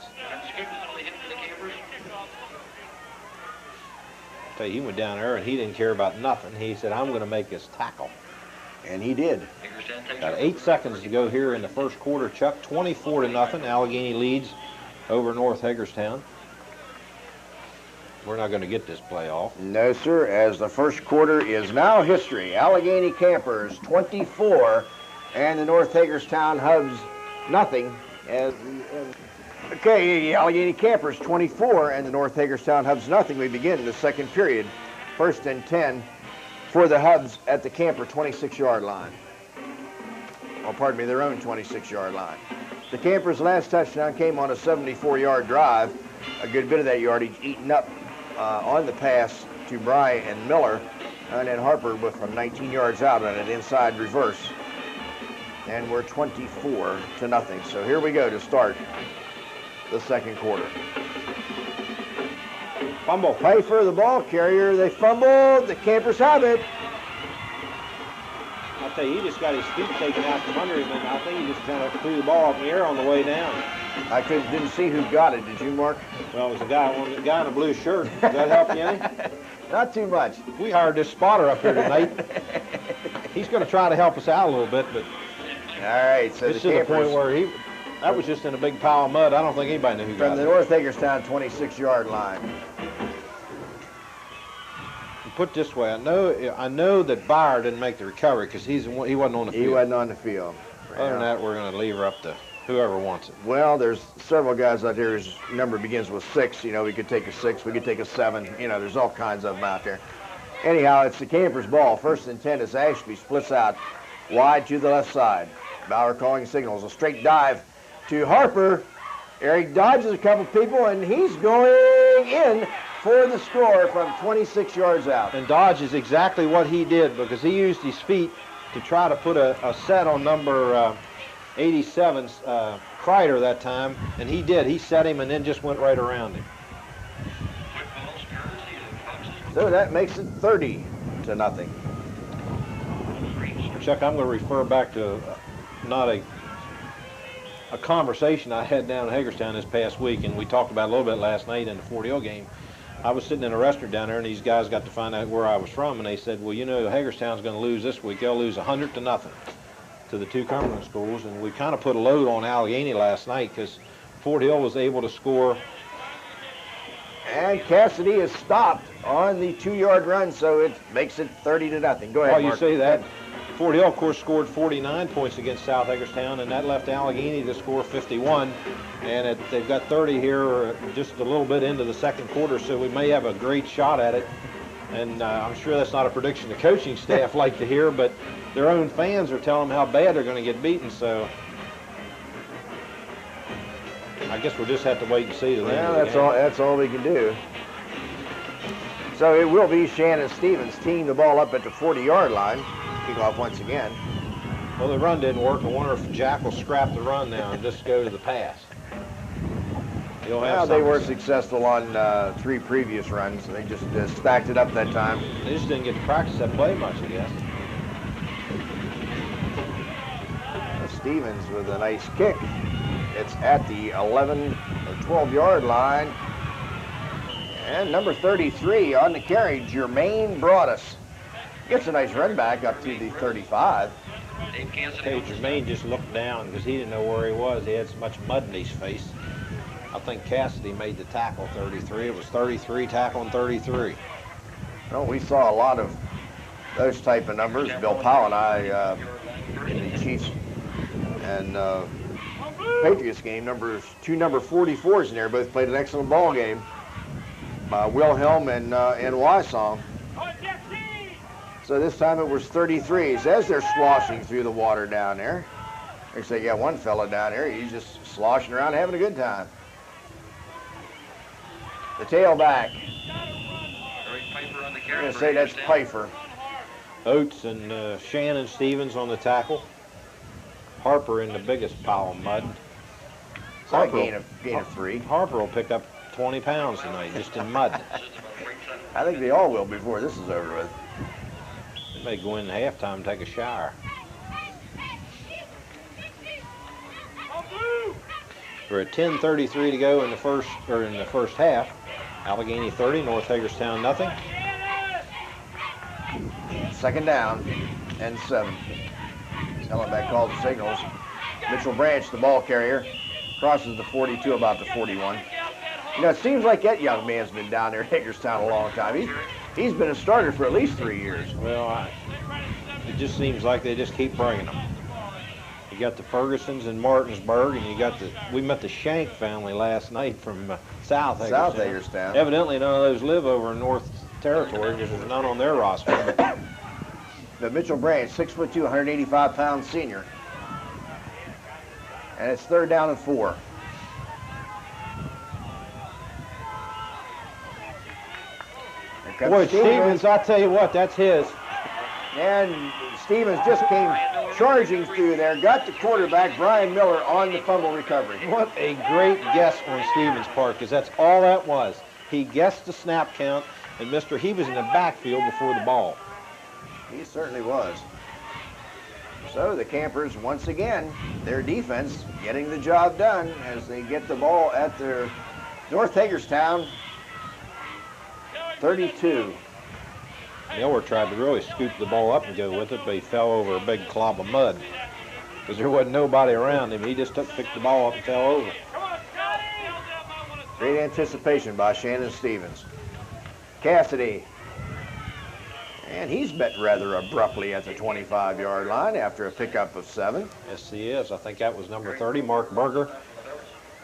Tell you, he went down there and he didn't care about nothing. He said, I'm going to make this tackle. And he did. Got 8 seconds to go here in the first quarter, Chuck. 24-0. Allegany leads over North Hagerstown. We're not going to get this play off. No, sir, as the first quarter is now history. Allegany Campers 24 and the North Hagerstown Hubs nothing. Okay, Allegany Campers 24 and the North Hagerstown Hubs nothing. We begin the second period. 1st and 10 for the Hubs at the Camper 26-yard line. Oh, pardon me, their own 26-yard line. The Campers' last touchdown came on a 74-yard drive. A good bit of that yardage eaten up on the pass to Bry and Miller, and then Harper from 19 yards out on an inside reverse. And we're 24-0. So here we go to start the second quarter. Fumble. Pfeiffer, the ball carrier. They fumbled. The Campers have it. I'll tell you, he just got his feet taken out from under him, and I think he just kind of threw the ball up in the air on the way down. I didn't see who got it. Did you, Mark? Well, it was a guy in a blue shirt. Does that help you any? Not too much. We hired this spotter up here tonight. He's going to try to help us out a little bit, but all right. So this is the point where that was just in a big pile of mud. I don't think anybody knew who got it. From the North Hagerstown 26-yard line. Put it this way, I know that Byer didn't make the recovery because he wasn't on the field. He wasn't on the field. Other than that, we're going to leave her up to whoever wants it. Well, there's several guys out there whose number begins with 6. You know, we could take a 6, we could take a 7. You know, there's all kinds of them out there. Anyhow, it's the Campers' ball. 1st and 10 as Ashby splits out wide to the left side. Bauer calling signals. A straight dive to Harper. Eric dodges a couple people, and he's going in for the score from 26 yards out. And Dodge is exactly what he did because he used his feet to try to put a set on number 87's Kreider that time, and he did. He set him and then just went right around him. So that makes it 30-0. Chuck, I'm going to refer back to not a conversation I had down in Hagerstown this past week, and we talked about it a little bit last night in the Fort Hill game. I was sitting in a restaurant down there, and these guys got to find out where I was from, and they said, well, you know, Hagerstown's going to lose this week. They'll lose 100-0 to the two Cumberland schools, and we kind of put a load on Allegany last night because Fort Hill was able to score. And Cassidy is stopped on the 2-yard run, so it makes it 30-0. Go ahead, While Mark. you say that, Fort Hill, of course, scored 49 points against South Hagerstown, and that left Allegany to score 51. And they've got 30 here just a little bit into the second quarter, so we may have a great shot at it. And I'm sure that's not a prediction the coaching staff like to hear, but their own fans are telling them how bad they're going to get beaten. So I guess we'll just have to wait and see. Well, that's all we can do. So it will be Shannon Stevens teeing the ball up at the 40-yard line. Kick off once again. Well, the run didn't work. I wonder if Jack will scrap the run now and just go to the pass. Well, they were successful on 3 previous runs. They just stacked it up that time. They just didn't get to practice that play much, I guess. Stevens with a nice kick. It's at the 11 or 12-yard line. And number 33 on the carry, Jermaine Broadus. Gets a nice run back up to the 35. Okay, Jermaine just looked down because he didn't know where he was. He had so much mud in his face. I think Cassidy made the tackle 33. It was 33 tackling 33. Well, we saw a lot of those type of numbers. Bill Powell and I in the Chiefs and Patriots game, two number 44s in there, both played an excellent ball game. Wilhelm and Wysong. So this time it was 33s as they're sloshing through the water down there. They say, yeah, one fella down there, he's just sloshing around having a good time. The tailback. I'm going to say that's Pfeiffer. Oates and Shannon Stevens on the tackle. Harper in the biggest pile of mud. Harper, gain of 3. Harper will pick up 20 pounds tonight just in mud. I think they all will before this is over with. They may go in halftime and take a shower. We're at 10:33 to go in the first half. Allegany 30, North Hagerstown nothing. Second down and 7. Hellenbeck calls the signals. Mitchell Branch, the ball carrier, crosses the 42 about the 41. You know, it seems like that young man's been down there in Hagerstown a long time. He's been a starter for at least 3 years. Well, it just seems like they just keep bringing them. You got the Fergusons in Martinsburg, and you got we met the Shank family last night from South Hagerstown. South Hagerstown. Evidently, none of those live over in North Territory because there's none on their roster. But Mitchell Branch, 6'2", 185-pound senior. And it's 3rd down and 4. Boy, Stevens, I tell you what, that's his. And Stevens just came charging through there, got the quarterback, Brian Miller, on the fumble recovery. What a great guess on Stevens' part, because that's all that was. He guessed the snap count, and he was in the backfield before the ball. He certainly was. So the Campers, once again, their defense getting the job done as they get the ball at their North Hagerstown 32. Miller tried to really scoop the ball up and go with it, but he fell over a big clob of mud because there wasn't nobody around him. He just picked the ball up and fell over. Great anticipation by Shannon Stevens. Cassidy. And he's met rather abruptly at the 25-yard line after a pickup of 7. Yes, he is. I think that was number 30, Mark Berger,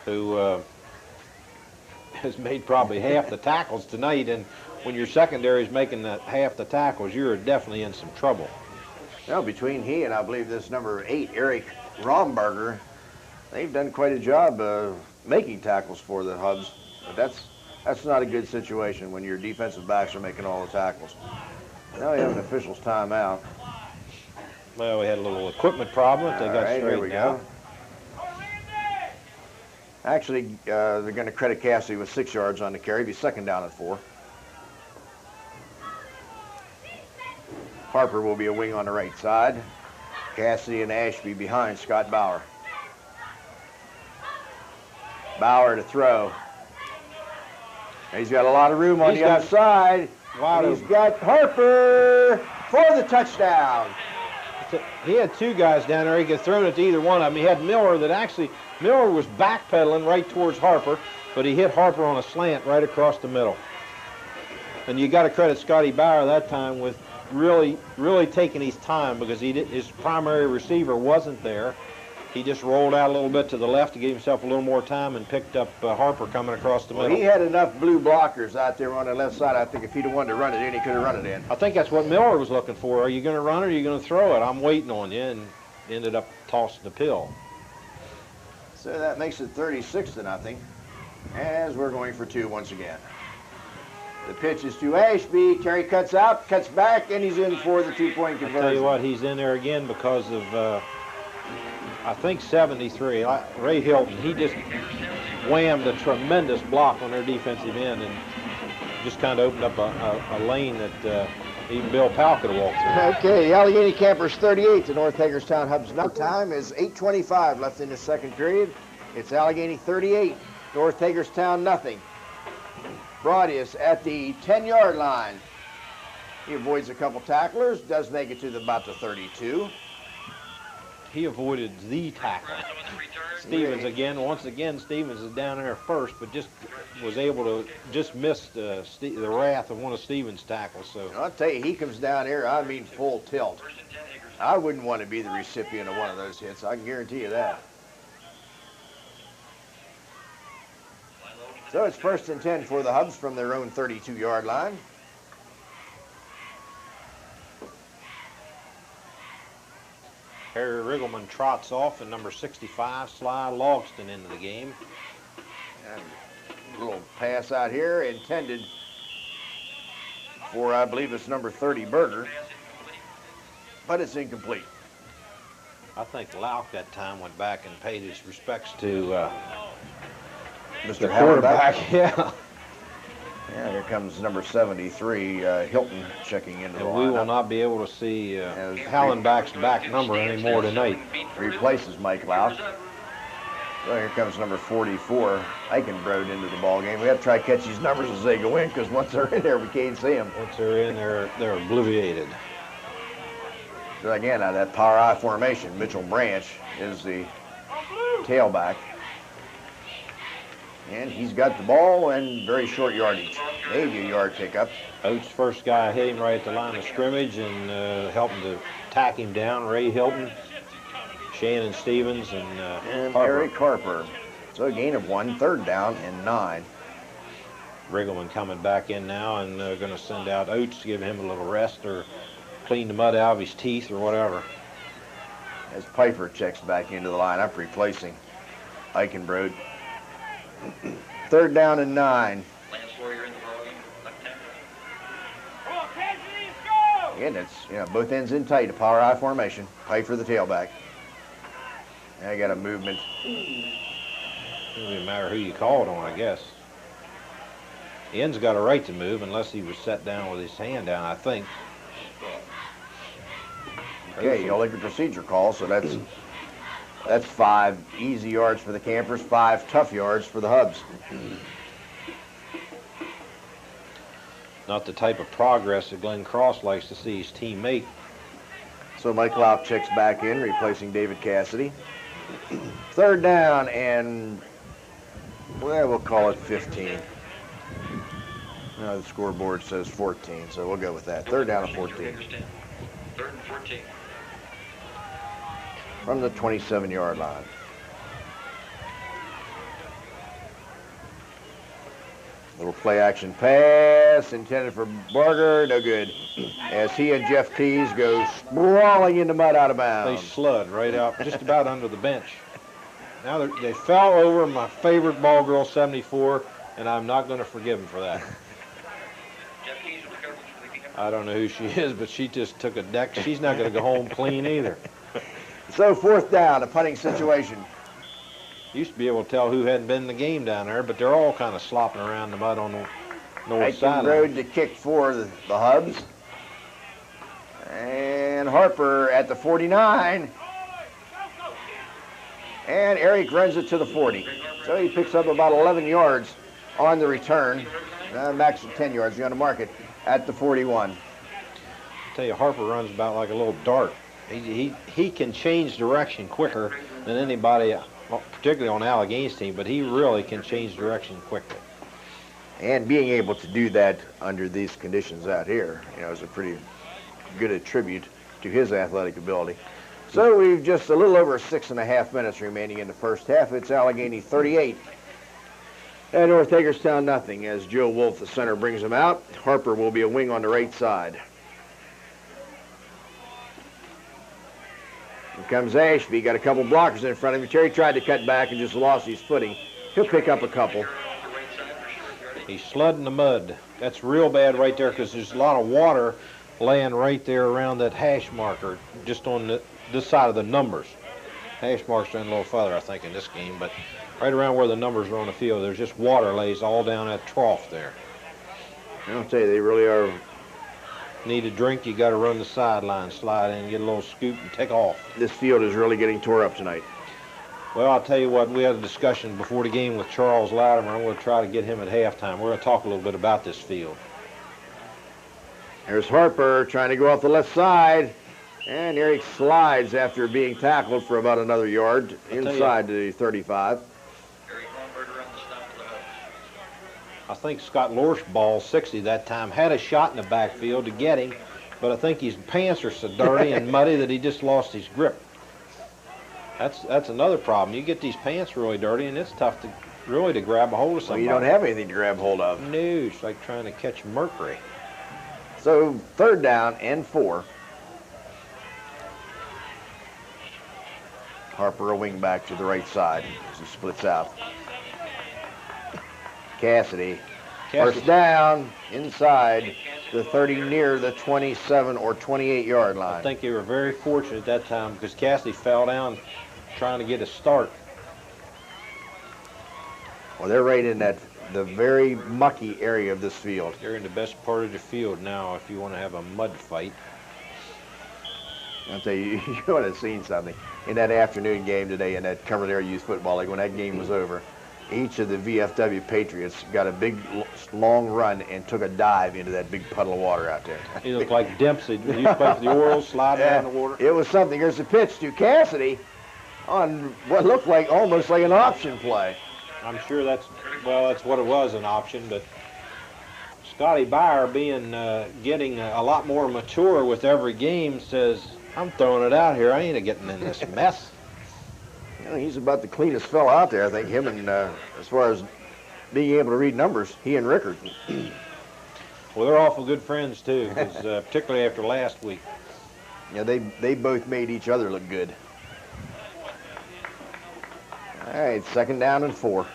who has made probably half the tackles tonight. And when your secondary is making half the tackles, you're definitely in some trouble. Now, between he and I believe this number 8, Eric Romberger, they've done quite a job making tackles for the Hubs. But that's not a good situation when your defensive backs are making all the tackles. Now we have an official's timeout. Well, we had a little equipment problem. They got straightened here we go. Actually, they're going to credit Cassidy with 6 yards on the carry. Be 2nd down and 4. Harper will be a wing on the right side. Cassidy and Ashby behind Scott Bauer. Bauer to throw. He's got a lot of room on the other side. He's got Harper for the touchdown. He had 2 guys down there. He could throw it to either one of them. He had Miller Miller was backpedaling right towards Harper, but he hit Harper on a slant right across the middle. And you got to credit Scotty Bauer that time with really taking his time because his primary receiver wasn't there. He just rolled out a little bit to the left to give himself a little more time and picked up Harper coming across the middle. Well, he had enough blue blockers out there on the left side. I think if he'd have wanted to run it in, he could have run it in. I think that's what Miller was looking for. Are you going to run it or are you going to throw it? I'm waiting on you, and ended up tossing the pill. So that makes it 36-0, as we're going for 2 once again. The pitch is to Ashby. Terry cuts out, cuts back, and he's in for the 2-point conversion. I tell you what, he's in there again because of, I think, 73. Ray Hilton, he just whammed a tremendous block on their defensive end and just kind of opened up a lane that even Bill Powell could have walked through. Okay, the Allegany Campers 38, the North Hagerstown Hubs. No time is 8:25 left in the second period. It's Allegany 38, North Hagerstown nothing. Broadius at the 10-yard line. He avoids a couple tacklers, does make it to about the 32. He avoided the tackle. Stevens again, once again, Stevens is down there first, but just was able to just miss the wrath of one of Stevens' tackles. So I'll tell you, he comes down here, I mean full tilt. I wouldn't want to be the recipient of one of those hits, I can guarantee you that. So it's 1st and 10 for the Hubs from their own 32-yard line. Harry Riggleman trots off, and number 65, Sly Logston, into the game. And a little pass out here intended for, I believe it's number 30, Berger. But it's incomplete. I think Lauk that time went back and paid his respects to Mr. quarterback. Yeah. Yeah, here comes number 73, Hilton, checking into the And lineup. we will not be able to see Hallenbach's back number anymore tonight. Replaces Mike Lauk. So here comes number 44, Eichenbrod, into the ball game. We have to try to catch these numbers as they go in, because once they're in there, we can't see them. Once they're in, they're obliviated. So again, out of that power I formation, Mitchell Branch is the tailback. And he's got the ball and very short yardage. Maybe a yard pickup. Oates' first guy hit him right at the line of scrimmage and helping to tack him down. Ray Hilton, Shannon Stevens, and Harper. Eric Harper. So a gain of 1, 3rd down and 9. Riggleman coming back in now and going to send out Oates to give him a little rest or clean the mud out of his teeth or whatever. As Piper checks back into the lineup, replacing Eichenbrod. 3rd down and 9. Again, it's both ends in tight, a power I formation. Piper the tailback. And I got a movement. It doesn't matter who you call it on, I guess. The end's got a right to move unless he was set down with his hand down, I think. Okay, you'll look at procedure call, so that's 5 easy yards for the Campers, 5 tough yards for the Hubs. Not the type of progress that Glenn Cross likes to see his team make. So Mike Lauk checks back in, replacing David Cassidy. 3rd down and, well, we'll call it 15. No, the scoreboard says 14, so we'll go with that. 3rd down and 14. 3rd and 14. From the 27-yard line. Little play action pass intended for Barger, no good. As he and Jeff Tees go sprawling into mud out of They bounds. slud right out, just about under the bench. Now they fell over my favorite ball girl, 74, and I'm not going to forgive him for that. I don't know who she is, but she just took a deck. She's not going to go home clean either. So 4th down, a punting situation. Used to be able to tell who hadn't been in the game down there, but they're all kind of slopping around the mud on the north side. Road to kick for the Hubs. And Harper at the 49. And Eric runs it to the 40. So he picks up about 11 yards on the return. Max of 10 yards. You're going to mark it at the 41. I tell you, Harper runs about like a little dart. He can change direction quicker than anybody, particularly on Allegany's team, but he really can change direction quickly. And being able to do that under these conditions out here, is a pretty good attribute to his athletic ability. So we've just a little over 6.5 minutes remaining in the first half. It's Allegany 38. And North Hagerstown nothing, as Joe Wolf, the center, brings him out. Harper will be a wing on the right side. comes Ashby, got a couple blockers in front of him. Terry tried to cut back and just lost his footing. He'll pick up a couple. He's sludding the mud. That's real bad right there because there's a lot of water laying right there around that hash marker, just on this side of the numbers. Hash marks are in a little further, I think, in this game, but right around where the numbers are on the field, there's just water lays all down that trough there. I'll tell you, they really are. Need a drink, you got to run the sideline, slide in, get a little scoop, and take off. This field is really getting tore up tonight. Well, I'll tell you what, we had a discussion before the game with Charles Latimer. I'm going to try to get him at halftime. We're going to talk a little bit about this field. There's Harper trying to go off the left side, and there he slides after being tackled for about another yard inside the 35. I think Scott Lorsch, ball 60 that time, had a shot in the backfield to get him, but I think his pants are so dirty and muddy that he just lost his grip. That's another problem. You get these pants really dirty, and it's tough to really to grab a hold of somebody. Well, you don't have anything to grab hold of. No, it's like trying to catch mercury. So 3rd down and 4. Harper a wing back to the right side as he splits out. Cassidy. First down inside the 30, near the 27 or 28 yard line. I think they were very fortunate at that time because Cassidy fell down trying to get a start. Well, they're right in the very mucky area of this field. They're in the best part of the field now if you want to have a mud fight. I'll tell you, you would have seen something in that afternoon game today in that Cumberland Area Youth Football League when that game was over. Each of the VFW Patriots got a big, long run and took a dive into that big puddle of water out there. He looked like Dempsey. He used to play for the Orioles, slide down the water. It was something. There's a pitch to Cassidy on what looked like almost like an option play. I'm sure that's what it was, an option, but Scotty Beyer getting a lot more mature with every game says, I'm throwing it out here. I ain't getting in this mess. You know, he's about the cleanest fellow out there, I think, him and as far as being able to read numbers, he and Rickard. Well, they're awful good friends, too, particularly after last week. Yeah, they both made each other look good. All right, 2nd down and 4.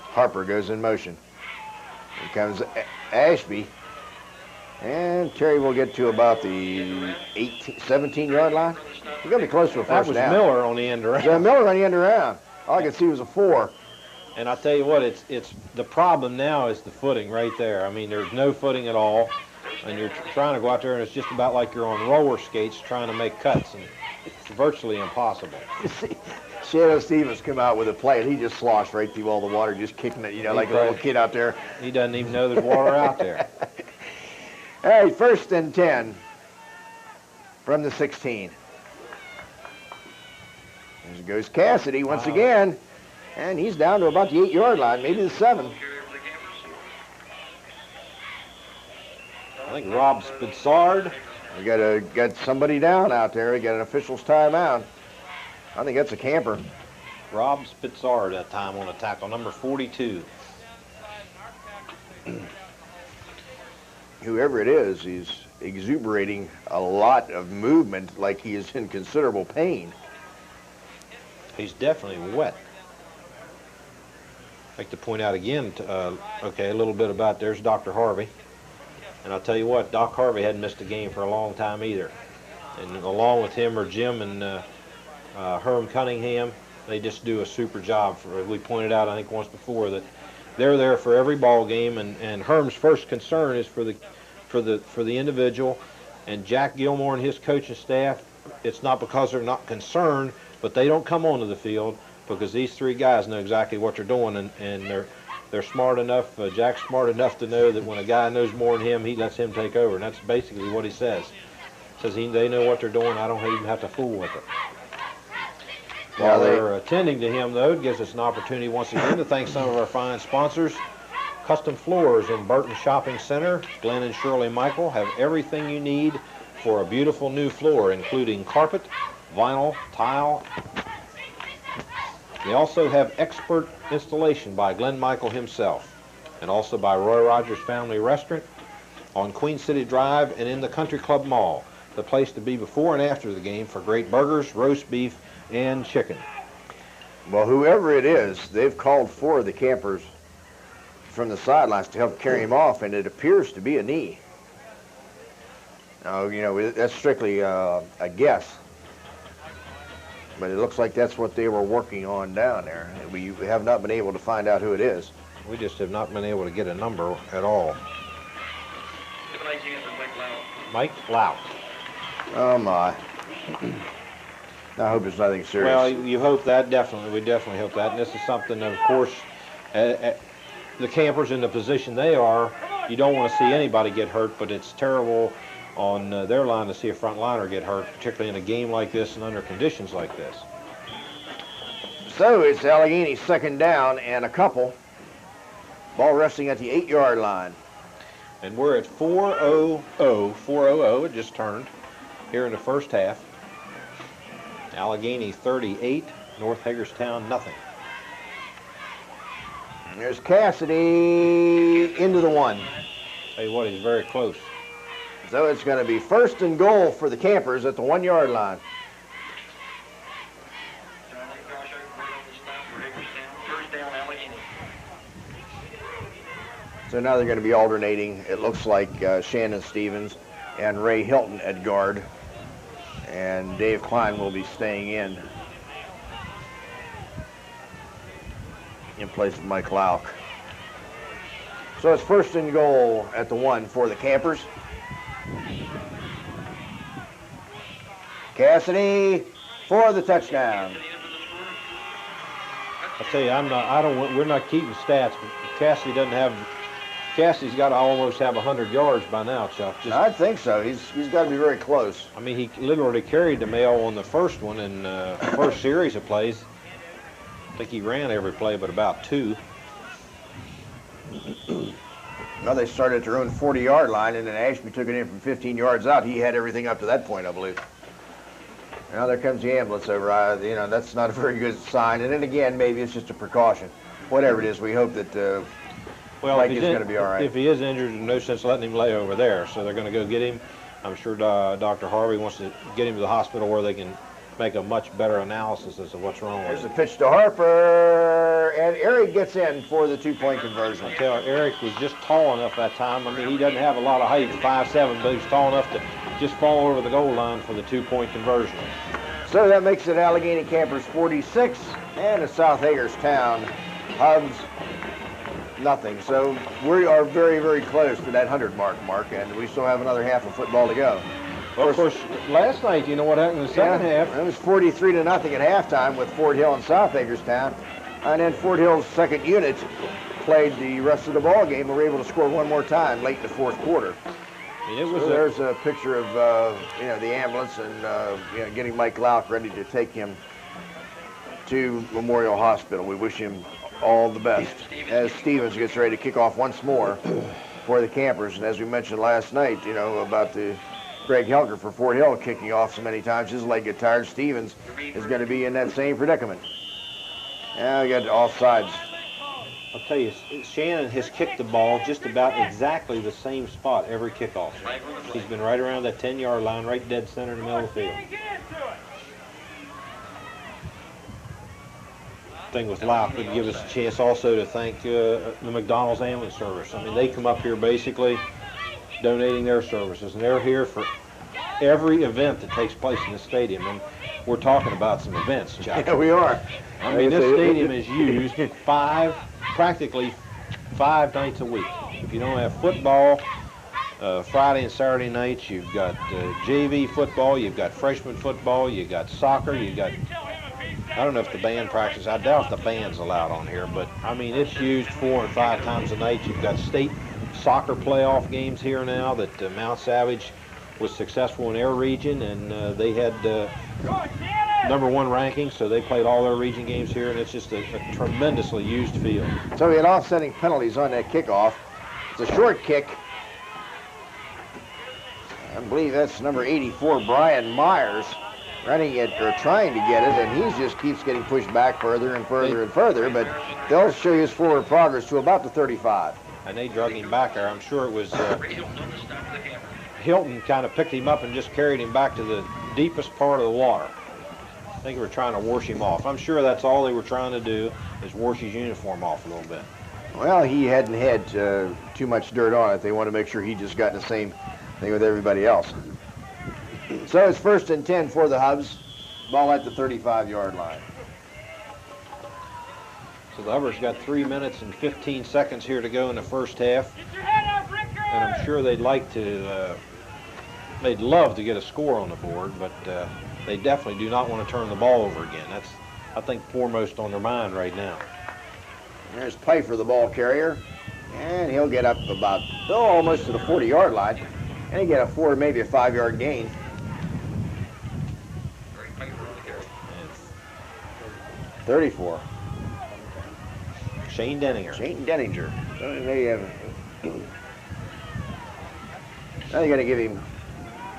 Harper goes in motion. Here comes Ashby. And Terry will get to about the 17 yard line. He's going to be close to a first down. That was Miller on the end around. Yeah, Miller on the end around. All I could see was a 4. And I tell you what, it's the problem now is the footing right there. I mean, there's no footing at all, and you're trying to go out there, and it's just about like you're on roller skates trying to make cuts, and it's virtually impossible. You see, Shadow Stevens come out with a play, and he just sloshed right through all the water, just kicking it, like a little kid out there. He doesn't even know there's water out there. All right, 1st and 10 from the 16. There goes Cassidy once again, and he's down to about the 8 yard line, maybe the 7. I think Rob Spitzard. We got somebody down out there. We got an official's timeout. I think that's a camper. Rob Spitzard that time on the tackle, number 42. Whoever it is, he's exuberating a lot of movement like he is in considerable pain. He's definitely wet. I'd like to point out again, a little bit about, there's Dr. Harvey. And I'll tell you what, Doc Harvey hadn't missed a game for a long time either. And along with him are Jim and Herm Cunningham. They just do a super job. We pointed out, I think, once before that they're there for every ball game, and Herm's first concern is for the individual. And Jack Gilmore and his coaching staff, it's not because they're not concerned, but they don't come onto the field because these 3 guys know exactly what they're doing, and they're smart enough. Jack's smart enough to know that when a guy knows more than him, he lets him take over, and that's basically what he says. Says they know what they're doing. I don't even have to fool with it. While they're attending to him, though, it gives us an opportunity once again to thank some of our fine sponsors. Custom Floors in Burton Shopping Center. Glenn and Shirley Michael have everything you need for a beautiful new floor, including carpet, vinyl, tile. They also have expert installation by Glenn Michael himself, and also by Roy Rogers Family Restaurant on Queen City Drive and in the Country Club Mall. the place to be before and after the game for great burgers, roast beef, and chicken. Well, whoever it is, they've called for the campers from the sidelines to help carry him off, and it appears to be a knee. Now, you know, that's strictly a guess, but it looks like that's what they were working on down there. We have not been able to find out who it is. We just have not been able to get a number at all. Mike Lout. Oh, my. I hope it's nothing serious. Well, you hope that, definitely. We definitely hope that. And this is something, of course, the campers in the position they are, you don't want to see anybody get hurt, but it's terrible on their line to see a front liner get hurt, particularly in a game like this and under conditions like this. So it's Allegany second down and a couple. Ball resting at the 8-yard line. And we're at 4-0-0. It just turned here in the first half. Allegany 38, North Hagerstown nothing. And there's Cassidy into the 1. Tell you what, he's very close. So it's going to be first and goal for the campers at the 1-yard line. So now they're going to be alternating. It looks like Shannon Stevens and Ray Hilton at guard. And Dave Klein will be staying in place of Mike Lauk. So it's first and goal at the 1 for the campers. Cassidy for the touchdown. I tell you, we're not keeping stats, but Cassidy's got to almost have 100 yards by now, Chuck. I think so. He's got to be very close. I mean, he literally carried the mail on the first one in the first series of plays. I think he ran every play but about 2. Well, they started at their own 40-yard line, and then Ashby took it in from 15 yards out. He had everything up to that point, I believe. Now there comes the ambulance over. You know, that's not a very good sign. And then again, maybe it's just a precaution. Whatever it is, we hope that Mike is going to be all right. If he is injured, there's no sense letting him lay over there. So they're going to go get him. I'm sure Dr. Harvey wants to get him to the hospital where they can make a much better analysis as to what's wrong with him. There's a pitch to Harper, and Eric gets in for the 2-point conversion. I tell you, Eric was just tall enough that time. I mean, he doesn't have a lot of height, 5'7", but he's tall enough to just fall over the goal line for the 2-point conversion. So that makes it Allegany Campers 46 and a South Hagerstown Hubs nothing. So we are very, very close to that 100 mark, and we still have another half of football to go. Well, of course, last night, you know what happened in the second half? It was 43-0 at halftime with Fort Hill and South Hagerstown. And then Fort Hill's second unit played the rest of the ball game and were able to score one more time late in the fourth quarter. I mean, there's a picture of the ambulance and getting Mike Lauk ready to take him to Memorial Hospital. We wish him all the best as Stevens gets ready to kick off once more for the campers. And as we mentioned last night, about the Greg Helger for Fort Hill kicking off so many times, his leg got tired. Stevens is going to be in that same predicament. Now we got offsides. I'll tell you, Shannon has kicked the ball just about exactly the same spot every kickoff. He's been right around that 10-yard line, right dead center in the middle of the field. Thing with Lauk would give us a chance also to thank the McDonald's ambulance service. I mean, they come up here basically donating their services, and they're here for every event that takes place in the stadium. And we're talking about some events, Chuck. Yeah, we are. I mean, this stadium is used practically five nights a week. If you don't have football, Friday and Saturday nights, you've got JV football, you've got freshman football, you've got soccer, you've got, I don't know if the band practice, I doubt the band's allowed on here, but I mean, it's used 4 and 5 times a night. You've got state soccer playoff games here now that Mount Savage was successful in their region, and they had #1 ranking, so they played all their region games here, and it's just a tremendously used field. So we had offsetting penalties on that kickoff. It's a short kick. I believe that's number 84, Brian Myers, running it or trying to get it, and he just keeps getting pushed back further and further and further, but they'll show you his forward progress to about the 35. And they drug him back there. I'm sure it was Hilton kind of picked him up and just carried him back to the deepest part of the water. I think they were trying to wash him off. I'm sure that's all they were trying to do, is wash his uniform off a little bit. Well, he hadn't had too much dirt on it. They want to make sure he just got the same thing with everybody else. So it's 1st and 10 for the Hubs. Ball at the 35-yard line. So the Hubbard's got 3 minutes and 15 seconds here to go in the first half. Get your head up, Ricker! And I'm sure they'd like to, they'd love to get a score on the board, but they definitely do not want to turn the ball over again. That's, I think, foremost on their mind right now. There's Pfeiffer, the ball carrier, and he'll get up about, almost to the 40-yard line, and he get a 4, maybe a 5-yard gain. 34. Shane Denninger. Shane Denninger. So they have. Now you got to give him.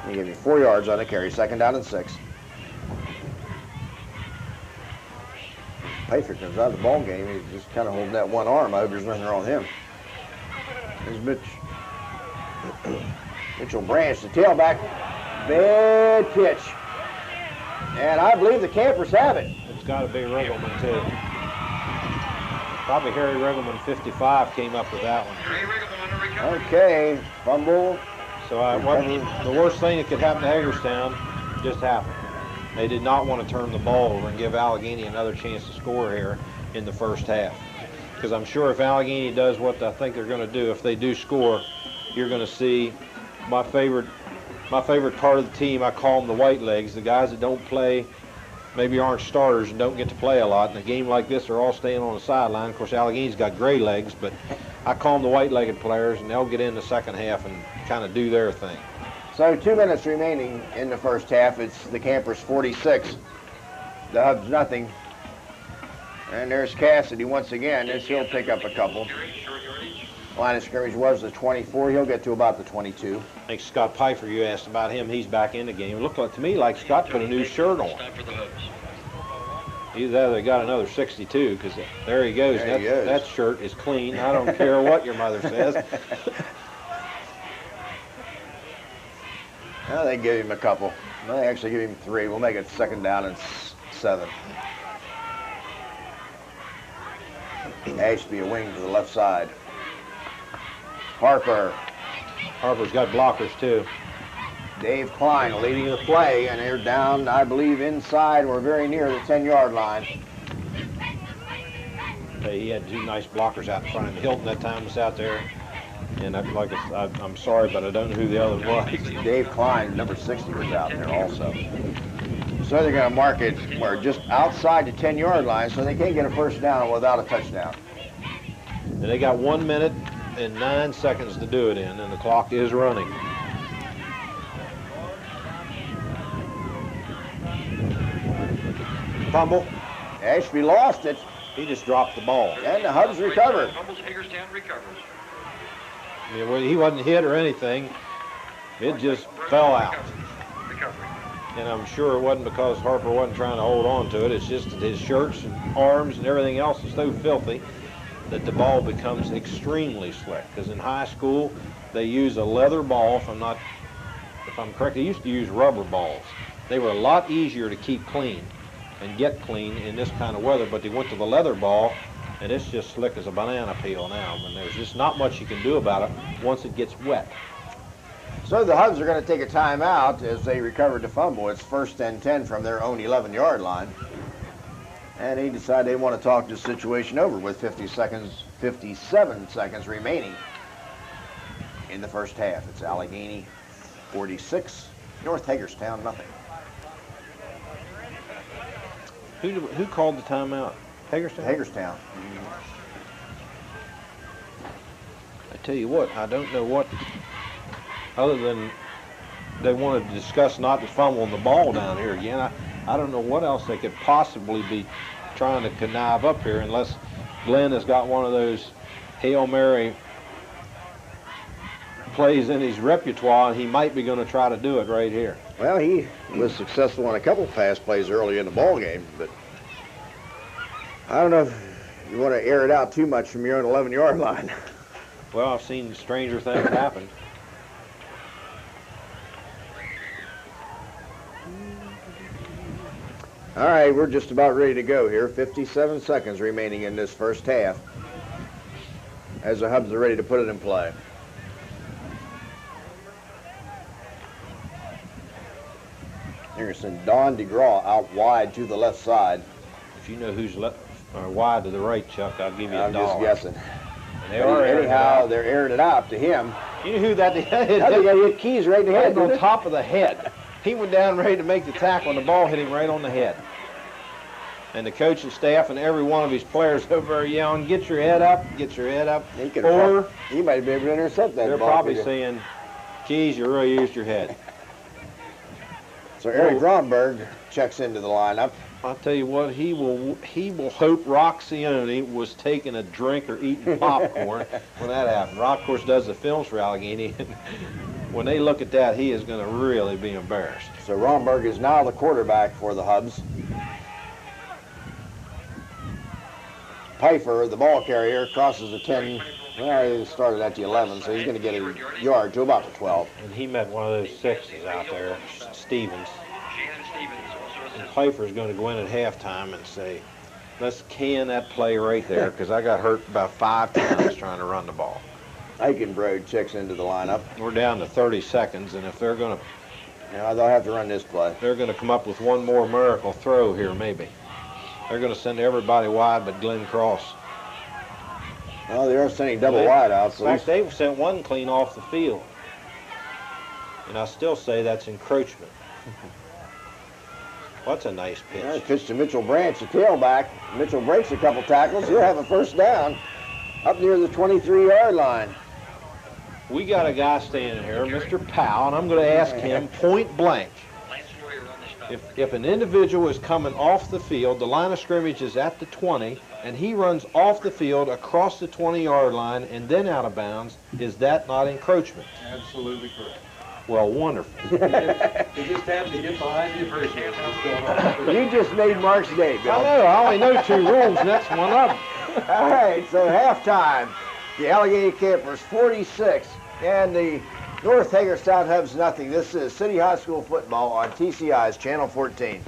You give him 4 yards on the carry. 2nd down and 6. Pfeiffer comes out of the ball game. He's just kind of holding that one arm. I hope there's nothing wrong with him. There's Mitchell Branch, the tailback. Bad pitch. And I believe the Campers have it. It's got to be Riggleman, too. Probably Harry Riggleman, 55, came up with that one. Okay, fumble. So the worst thing that could happen to Hagerstown just happened. They did not want to turn the ball over and give Allegany another chance to score here in the first half. Because I'm sure if Allegany does what I think they're going to do, if they do score, you're going to see my favorite part of the team. I call them the white legs, the guys that don't play, maybe aren't starters and don't get to play a lot. In a game like this, they're all staying on the sideline. Of course, Allegany's got gray legs, but I call them the white-legged players, and they'll get in the second half and kind of do their thing. So 2 minutes remaining in the first half. It's the Campers 46, the Hubs nothing. And there's Cassidy once again. He'll pick up a couple. Line of scrimmage was the 24. He'll get to about the 22. I think Scott Pfeiffer, you asked about him. He's back in the game. It looked like to me like Scott put a new shirt on. Either they got another 62, because there he goes. That shirt is clean. I don't care what your mother says. Well, they give him a couple. They actually give him 3. We'll make it 2nd down and 7. Ashby a wing to the left side. Harper's got blockers too. Dave Klein leading the play, and they're down, I believe, inside. We're very near the 10-yard line. He had 2 nice blockers out in front of him. Hilton that time was out there. And I'm sorry, but I don't know who the other was. Dave Klein, number 60, was out there also. So they're going to mark it where just outside the 10-yard line, so they can't get a first down without a touchdown. And they got 1 minute and 9 seconds to do it in, and the clock is running. Fumble. Ashby lost it. He just dropped the ball. And the Hubs recovered. Hagerstown recovers. I mean, he wasn't hit or anything. It just fell out. And I'm sure it wasn't because Harper wasn't trying to hold on to it. It's just that his shirts and arms and everything else is so filthy that the ball becomes extremely slick. Because in high school, they use a leather ball. If I'm correct, they used to use rubber balls. They were a lot easier to keep clean and get clean in this kind of weather, but they went to the leather ball, and it's just slick as a banana peel now. And there's just not much you can do about it once it gets wet. So the Hubs are going to take a timeout as they recovered the fumble. It's 1st and 10 from their own 11-yard line. And they decide they want to talk this situation over with 57 seconds remaining in the first half. It's Allegany 46, North Hagerstown nothing. Who called the timeout? Hagerstown? Hagerstown. I tell you what, I don't know what, other than they wanted to discuss not to fumbling the ball down here again. I don't know what else they could possibly be trying to connive up here, unless Glenn has got one of those Hail Mary plays in his repertoire, and he might be going to try to do it right here. Well, he was successful on a couple pass plays early in the ball game, but I don't know if you want to air it out too much from your own 11-yard line. Well, I've seen stranger things happen. All right, we're just about ready to go here. 57 seconds remaining in this first half as the Hubs are ready to put it in play. Henderson, Don DeGraw out wide to the left side. If you know who's left or wide to the right, Chuck, I'll give you I'm a dollar. just guessing. They are anyhow, they're airing it out to him. You know who that is? I think I hit Keys right in the head. Right on top of the head. He went down ready to make the tackle, and the ball hit him right on the head. And the coaching staff and every one of his players over there yelling, "Get your head up, get your head up." He might be able to intercept that they're ball. They're probably saying, "Keys, you really used your head." So Eric Gromberg checks into the lineup. I'll tell you what, he will hope Rock Cioni was taking a drink or eating popcorn when that happened. Rock, of course, does the films for Allegany, and when they look at that, he is going to really be embarrassed. So Gromberg is now the quarterback for the Hubs. Pfeiffer, the ball carrier, crosses the 10. Well, he started at the 11, so he's going to get a yard to about the 12. And he met one of those sixes out there, Stevens. And Pfeiffer's going to go in at halftime and say, let's can that play right there, because I got hurt about 5 times trying to run the ball. Eichenbrode checks into the lineup. We're down to 30 seconds, and if they're going to... Yeah, they'll have to run this play. They're going to come up with one more miracle throw here, maybe. They're going to send everybody wide but Glenn Cross. Well, they are sending double wide out. So in fact, they've sent one clean off the field. And I still say that's encroachment. What's a nice pitch. Nice pitch to Mitchell Branch, the tailback. Mitchell breaks a couple tackles. He'll have a first down up near the 23-yard line. We got a guy standing here, Mr. Powell, and I'm going to ask him point blank. If an individual is coming off the field, the line of scrimmage is at the 20, and he runs off the field across the 20-yard line and then out of bounds, is that not encroachment? Absolutely correct. Well, wonderful. You just have to get behind you first. You just made Mark's day, Bill. I know. I only know 2 rules, and that's one of them. All right, so halftime, the Allegany Campers 46 and the North Hagerstown Hubs nothing. This is City High School football on TCI's Channel 14.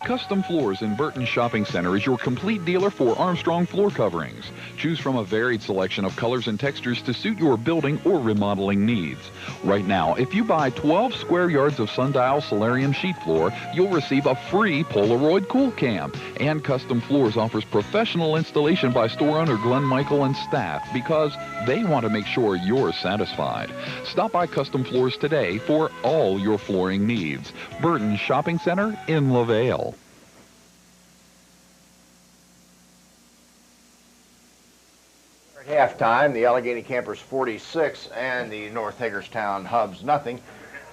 Custom Floors in Burton Shopping Center is your complete dealer for Armstrong floor coverings. Choose from a varied selection of colors and textures to suit your building or remodeling needs. Right now, if you buy 12 square yards of Sundial Solarium sheet floor, you'll receive a free Polaroid Cool Cam. And Custom Floors offers professional installation by store owner Glenn Michael and staff because they want to make sure you're satisfied. Stop by Custom Floors today for all your flooring needs. Burton Shopping Center in LaVale. Halftime, the Allegany Campers 46 and the North Hagerstown Hubs nothing.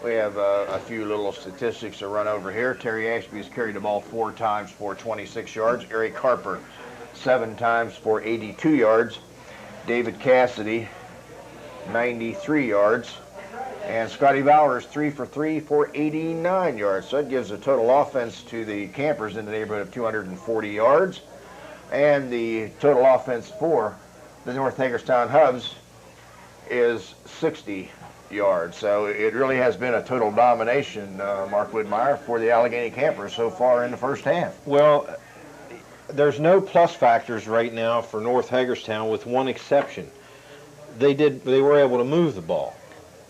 We have a few little statistics to run over here. Terry Ashby has carried the ball 4 times for 26 yards. Eric Harper 7 times for 82 yards. David Cassidy 93 yards. And Scotty Bowers 3 for 3 for 89 yards. So that gives a total offense to the Campers in the neighborhood of 240 yards. And the total offense for the North Hagerstown Hubs is 60 yards. So it really has been a total domination, Mark Widmeyer, for the Allegany Campers so far in the first half. Well, there's no plus factors right now for North Hagerstown with one exception. They were able to move the ball.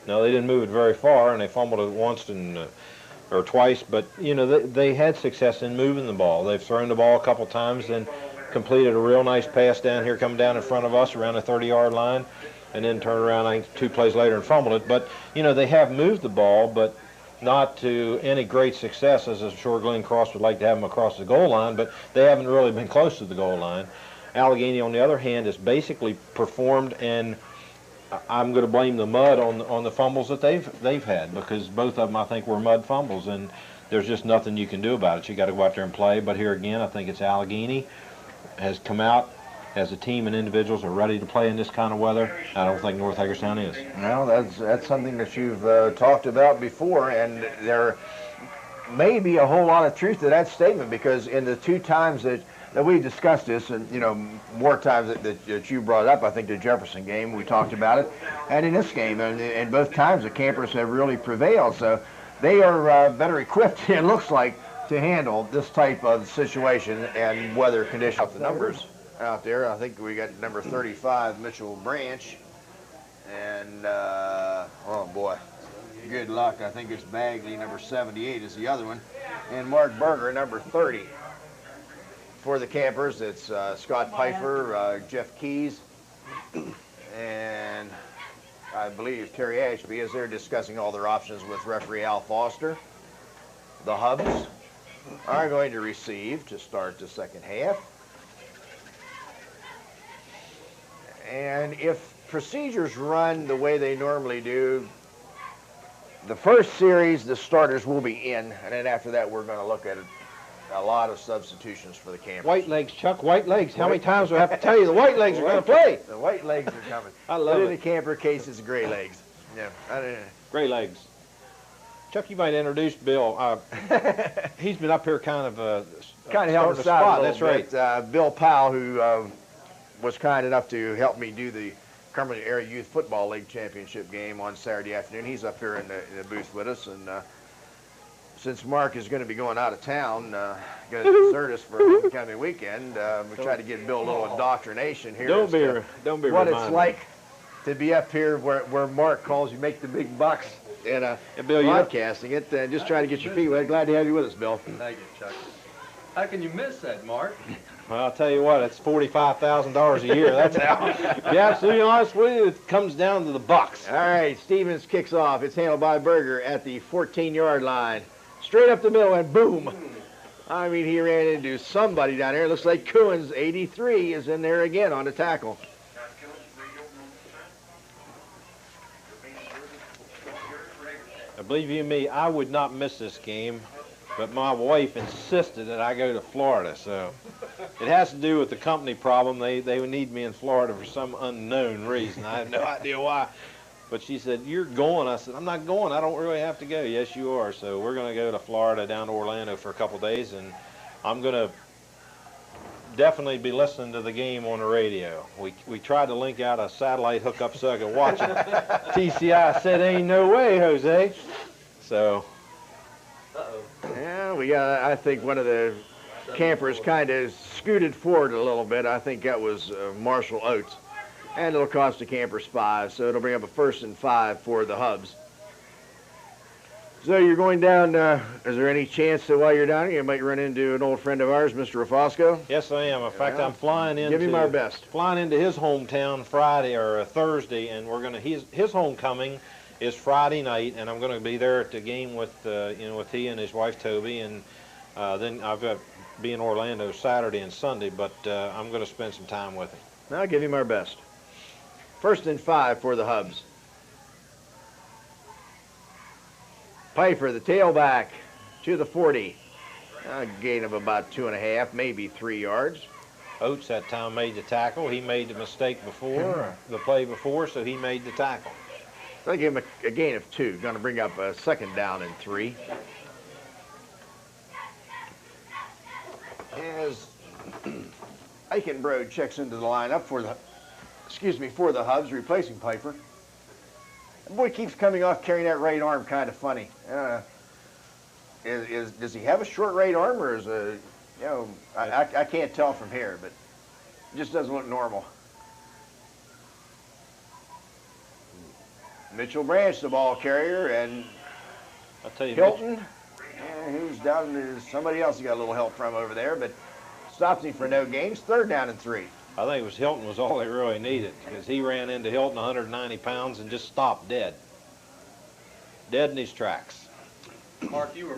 Now, they didn't move it very far, and they fumbled it once or twice, but, you know, they had success in moving the ball. They've thrown the ball a couple times and completed a real nice pass down here, coming down in front of us around the 30-yard line, and then turned around, I think, 2 plays later and fumbled it. But, you know, they have moved the ball, but not to any great success, as I'm sure Glenn Cross would like to have them across the goal line, but they haven't really been close to the goal line. Allegany, on the other hand, has basically performed, and I'm going to blame the mud on the fumbles that they've had, because both of them, I think, were mud fumbles, and there's just nothing you can do about it. You got to go out there and play. But here again, I think it's Allegany has come out as a team and individuals are ready to play in this kind of weather. I don't think North Hagerstown is. Well, that's something that you've talked about before, and there may be a whole lot of truth to that statement, because in the 2 times that Now, we discussed this, and more times that you brought up. I think the Jefferson game, we talked about it, and in this game, and both times the campers have really prevailed. So they are better equipped, it looks like, to handle this type of situation and weather conditions. The numbers out there, I think we got number 35, Mitchell Branch, and oh boy, good luck. I think it's Bagley, number 78 is the other one, and Mark Berger, number 30. For the campers, it's Scott Pfeiffer, Jeff Keys, and I believe Terry Ashby, as they're discussing all their options with referee Al Foster. The Hubs are going to receive to start the second half. And if procedures run the way they normally do, the first series, the starters will be in, and then after that, we're going to look at a lot of substitutions for the campers. White legs, Chuck, white legs. How many times do I have to tell you the white legs are going to play? The white legs are coming. I love but it. in the camper case, it's gray legs. Yeah. Gray legs. Chuck, you might introduce Bill. He's been up here kind of helping us spot. out a That's little right. bit. Bill Powell, who was kind enough to help me do the Cumberland Area Youth Football League Championship game on Saturday afternoon. He's up here in the booth with us, and since Mark is going to be going out of town, going to desert us for the coming weekend, we try to get Bill a little indoctrination here. Don't be what reminded. it's like to be up here where Mark calls you make the big bucks and Bill, broadcasting it. Just trying to get your feet wet. Glad to have you with us, Bill. Thank you, Chuck. How can you miss that, Mark? Well, I'll tell you what, it's $45,000 a year. That's how. To be absolutely honest with you, it comes down to the bucks. All right, Stevens kicks off. It's handled by Berger at the 14-yard line. Straight up the middle and boom. I mean, he ran into somebody down there. It looks like Cohen's 83 is in there again on the tackle. I believe you me, I would not miss this game, but my wife insisted that I go to Florida, so it has to do with the company problem. They need me in Florida for some unknown reason. I have no idea why. But she said, "You're going." I said, "I'm not going. I don't really have to go." "Yes, you are." So we're going to go to Florida, down to Orlando for a couple days, and I'm going to definitely be listening to the game on the radio. We tried to link out a satellite hookup so I could watch it. TCI said, "Ain't no way, Jose." So. Yeah, we got. I think one of the campers kind of scooted forward a little bit. I think that was Marshall Oates. And it'll cost the campers 5, so it'll bring up a 1st and 5 for the Hubs. So you're going down, is there any chance that while you're down here you might run into an old friend of ours, Mr. Rafosco? Yes, I am. In fact, I'm flying into... Give him our best. Flying into his hometown Friday or Thursday, and we're going to... His homecoming is Friday night, and I'm going to be there at the game with, with he and his wife, Toby, and then I've got to be in Orlando Saturday and Sunday, but I'm going to spend some time with him. I'll give him our best. 1st and 5 for the Hubs. Pfeiffer, the tailback, to the 40. A gain of about 2.5, maybe 3 yards. Oates that time made the tackle. He made the mistake before, the play before, so he made the tackle. So I give him a gain of 2. Going to bring up a 2nd down and 3. As Eichenbrode checks into the lineup for the Hubs, replacing Pfeiffer. The boy keeps coming off carrying that right arm kind of funny. Does he have a short right arm, or is I can't tell from here, but it just doesn't look normal. Mitchell Branch, the ball carrier, and I'll tell you, Hilton, who's down, there's somebody else he got a little help from over there, but stops him for no gains. 3rd down and 3. I think it was Hilton was all they really needed, because he ran into Hilton 190 pounds and just stopped dead. Dead in his tracks. Mark, you were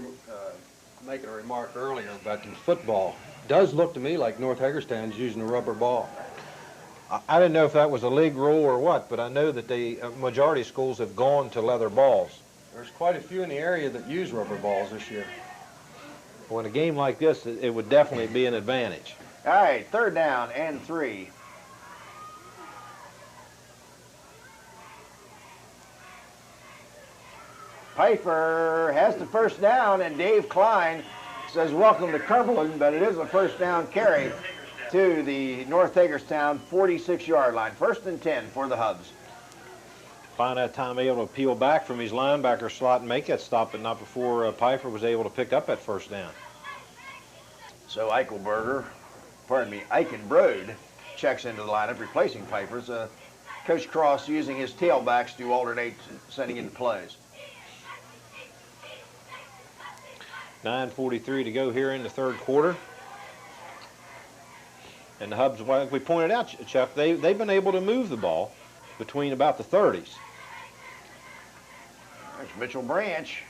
making a remark earlier about the football. Does look to me like North Hagerstown's using a rubber ball. I didn't know if that was a league rule or what, but I know that the majority of schools have gone to leather balls. There's quite a few in the area that use rubber balls this year. Well, in a game like this, it would definitely be an advantage. All right, 3rd down and 3. Pfeiffer has the 1st down, and Dave Klein says welcome to Cumberland, but it is a first down carry to the North Hagerstown 46-yard line. 1st and 10 for the Hubs. Find that time able to peel back from his linebacker slot and make that stop, but not before Pfeiffer was able to pick up that first down. So Eichenbrod checks into the lineup, replacing Pfeiffer's. Coach Cross using his tailbacks to alternate sending into plays. 9:43 to go here in the 3rd quarter. And the Hubs, like we pointed out, Chuck, they've been able to move the ball between about the 30s. There's Mitchell Branch.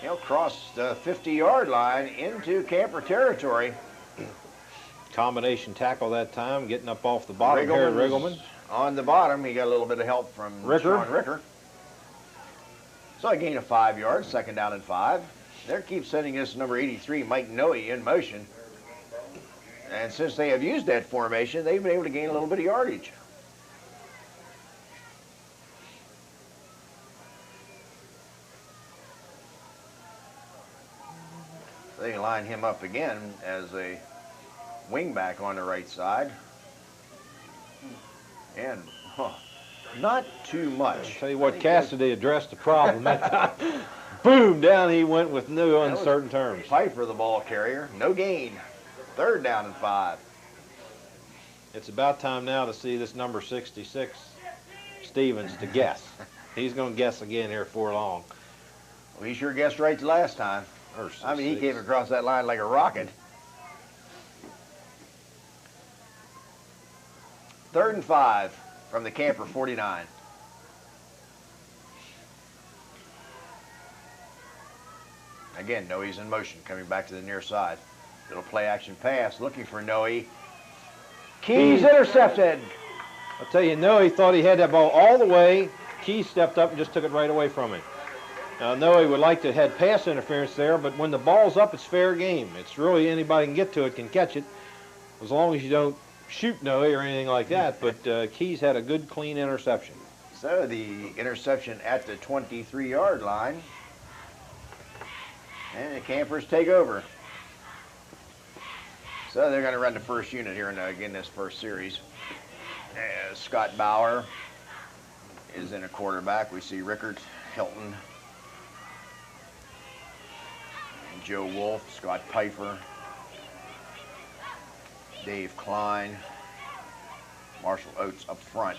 He'll cross the 50-yard line into camper territory. Combination tackle that time, getting up off the bottom. Harry Riggleman. On the bottom, he got a little bit of help from Sean Ricker. So a gain of 5 yards, 2nd down and 5. They keep sending us number 83, Mike Noe, in motion. And since they have used that formation, they've been able to gain a little bit of yardage. They line him up again as a wingback on the right side. And not too much. I'll tell you what, Cassidy addressed the problem that time. Boom, down he went with no uncertain terms. Pfeiffer, the ball carrier, no gain. 3rd down and 5. It's about time now to see this number 66, Stevens, to guess. He's going to guess again here before long. Well, he sure guessed right the last time. I mean, he came across that line like a rocket. 3rd and 5 from the camper 49. Again, Noe's in motion, coming back to the near side. Little play action pass, looking for Noe. Keys intercepted. I'll tell you, Noe thought he had that ball all the way. Keys stepped up and just took it right away from him. Now, Noe would like to have pass interference there, but when the ball's up, it's fair game. It's really anybody can get to it, can catch it, as long as you don't shoot Noe or anything like that. But Keys had a good, clean interception. So the interception at the 23-yard line. And the Campers take over. So they're going to run the first unit here in, again, this first series. As Scott Bauer is in a quarterback. We see Rickert, Hilton, and Joe Wolf, Scott Pfeiffer, Dave Klein, Marshall Oates up front.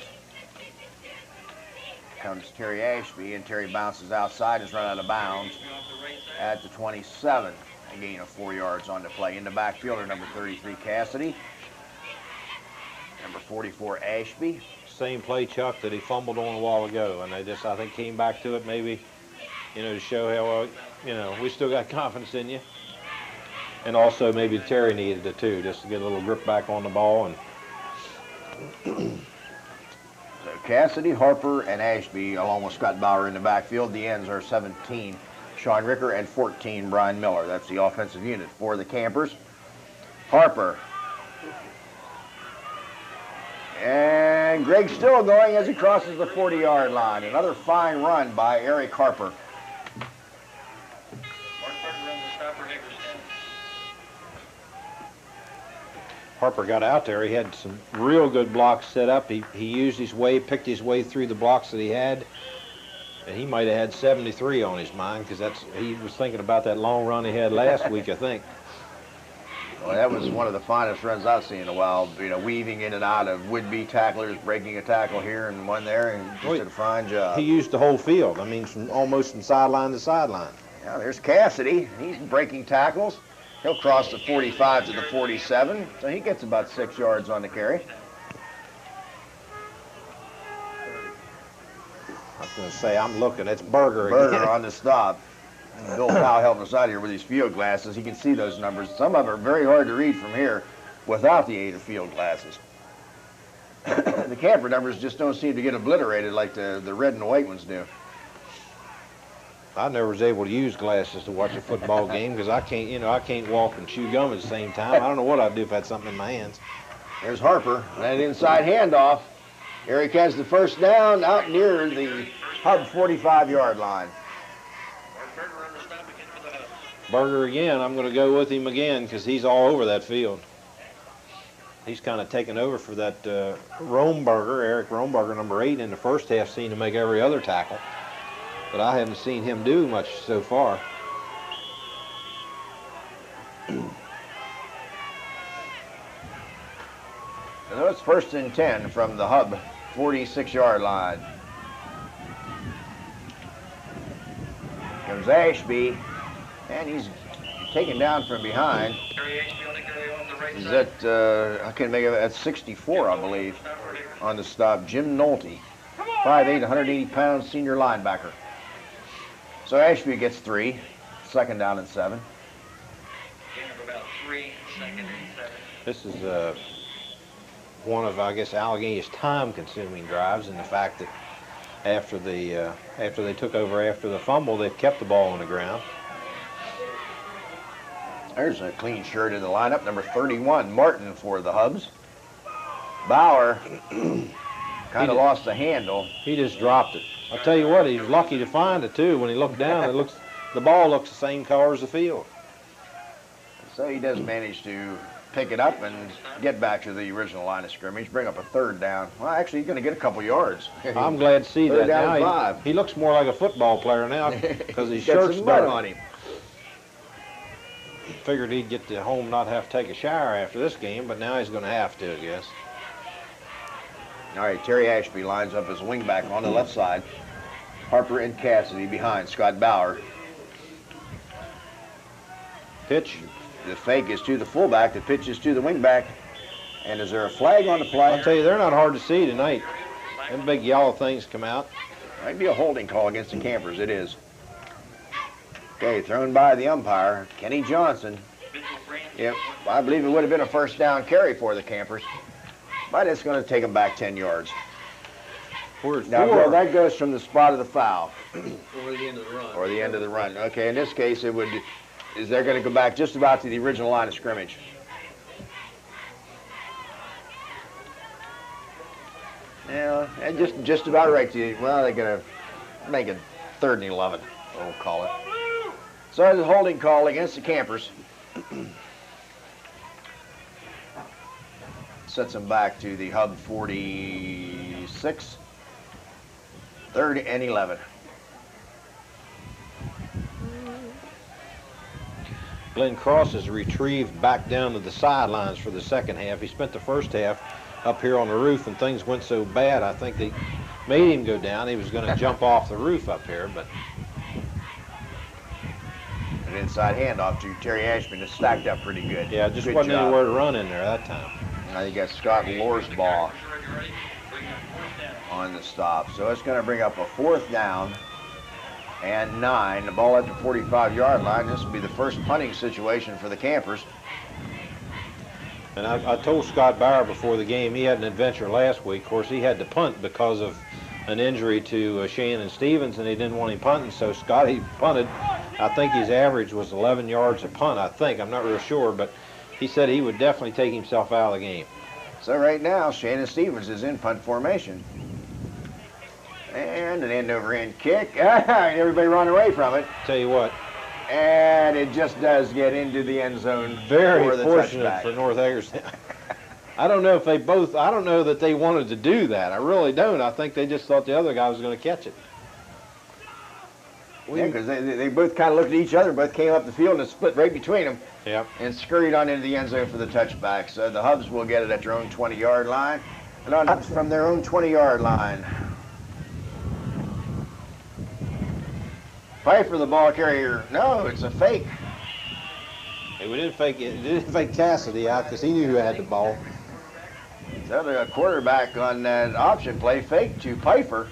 Comes Terry Ashby, and Terry bounces outside and is run out of bounds at the 27. A gain of 4 yards on the play. In the backfield are number 33, Cassidy. Number 44, Ashby. Same play, Chuck, that he fumbled on a while ago, and they just, I think, came back to it maybe, to show how, we still got confidence in you. And also maybe Terry needed it too, just to get a little grip back on the ball. And so Cassidy, Harper, and Ashby, along with Scott Bauer in the backfield. The ends are 17, Sean Ricker, and 14, Brian Miller. That's the offensive unit for the Campers. Harper. And Greg still going as he crosses the 40-yard line. Another fine run by Eric Harper. Harper got out there. He had some real good blocks set up. He used his way, picked his way through the blocks that he had. And he might have had 73 on his mind, because he was thinking about that long run he had last week, I think. Well, that was one of the finest runs I've seen in a while, weaving in and out of would-be tacklers, breaking a tackle here and one there, and just did a fine job. He used the whole field. I mean, almost from sideline to sideline. Now, there's Cassidy. He's breaking tackles. He'll cross the 45 to the 47, so he gets about 6 yards on the carry. I was going to say, I'm looking. It's Berger again. On the stop. And Bill Powell helping us out here with his field glasses. He can see those numbers. Some of them are very hard to read from here without the aid of field glasses. The camper numbers just don't seem to get obliterated like the red and white ones do. I never was able to use glasses to watch a football game, because I can't, I can't walk and chew gum at the same time. I don't know what I'd do if I had something in my hands. There's Harper. That inside handoff. Eric has the first down out near the Hub 45-yard line. Berger again. I'm going to go with him again because he's all over that field. He's kind of taken over for that Eric Romberger, number 8, in the first half, seemed to make every other tackle. But I haven't seen him do much so far. So it's 1st and 10 from the Hub 46-yard line. Comes Ashby, and he's taken down from behind. He's at, I can't make it, at 64, I believe, on the stop. Jim Nolte, 5'8", 180-pound senior linebacker. So Ashby gets 3, 2nd down and 7. This is one of, I guess, Allegany's time-consuming drives, and the fact that after they took over after the fumble, they've kept the ball on the ground. There's a clean shirt in the lineup, number 31, Martin for the Hubs. Bauer kind of lost the handle. He just dropped it. I'll tell you what, he was lucky to find it too. When he looked down, the ball looks the same color as the field. So he does manage to pick it up and get back to the original line of scrimmage, bring up a 3rd down. Well, actually, he's going to get a couple yards. I'm glad to see that. 3rd down and now 5. He looks more like a football player now because his shirt's mud dirty on him. Figured he'd get to home, not have to take a shower after this game, but now he's going to have to, I guess. All right, Terry Ashby lines up as wingback on the left side. Harper and Cassidy behind Scott Bauer. Pitch. The fake is to the fullback. The pitch is to the wingback. And is there a flag on the play? I'll tell you, they're not hard to see tonight. Them big yellow things come out. Might be a holding call against the Campers. It is. Okay, thrown by the umpire, Kenny Johnson. Yep, I believe it would have been a 1st down carry for the Campers. But it's going to take them back 10 yards. Now, well, that goes from the spot of the foul. Or the end of the run. Or the end of the run. Okay, in this case, they're going to go back just about to the original line of scrimmage. Yeah, and just about right to, well, they're going to make it 3rd and 11, we'll call it. So there's a holding call against the Campers. Sets them back to the Hub 46. 3rd and 11. Glenn Cross is retrieved back down to the sidelines for the 2nd half. He spent the 1st half up here on the roof, and things went so bad, I think they made him go down. He was going to jump off the roof up here, but... An inside handoff to Terry Ashby that's stacked up pretty good. Yeah, just good wasn't job. anywhere to run in there that time. Now you got Scott Lorsbaugh on the stop. So it's going to bring up a 4th down and 9. The ball at the 45-yard line. This will be the first punting situation for the Campers. And I told Scott Bauer before the game he had an adventure last week. Of course, he had to punt because of an injury to Shannon Stevens, and he didn't want him punting, so Scotty punted. I think his average was 11 yards a punt, I think. I'm not real sure, but he said he would definitely take himself out of the game. So right now, Shannon Stevens is in punt formation. And an end-over-end kick. Everybody run away from it. Tell you what. And it just does get into the end zone. Very for the fortunate touchback. for North Hagerstown. I don't know if I don't know that they wanted to do that. I really don't. I think they just thought the other guy was going to catch it. Yeah, because they both kind of looked at each other, both came up the field and split right between them. Yep. And scurried on into the end zone for the touchback. So the Hubs will get it at their own 20-yard line. And on from their own 20-yard line. Pfeiffer, the ball carrier. No, it's a fake. Hey, we didn't fake it. Didn't fake Cassidy out because he knew who had the ball. So the quarterback on that option play faked to Pfeiffer.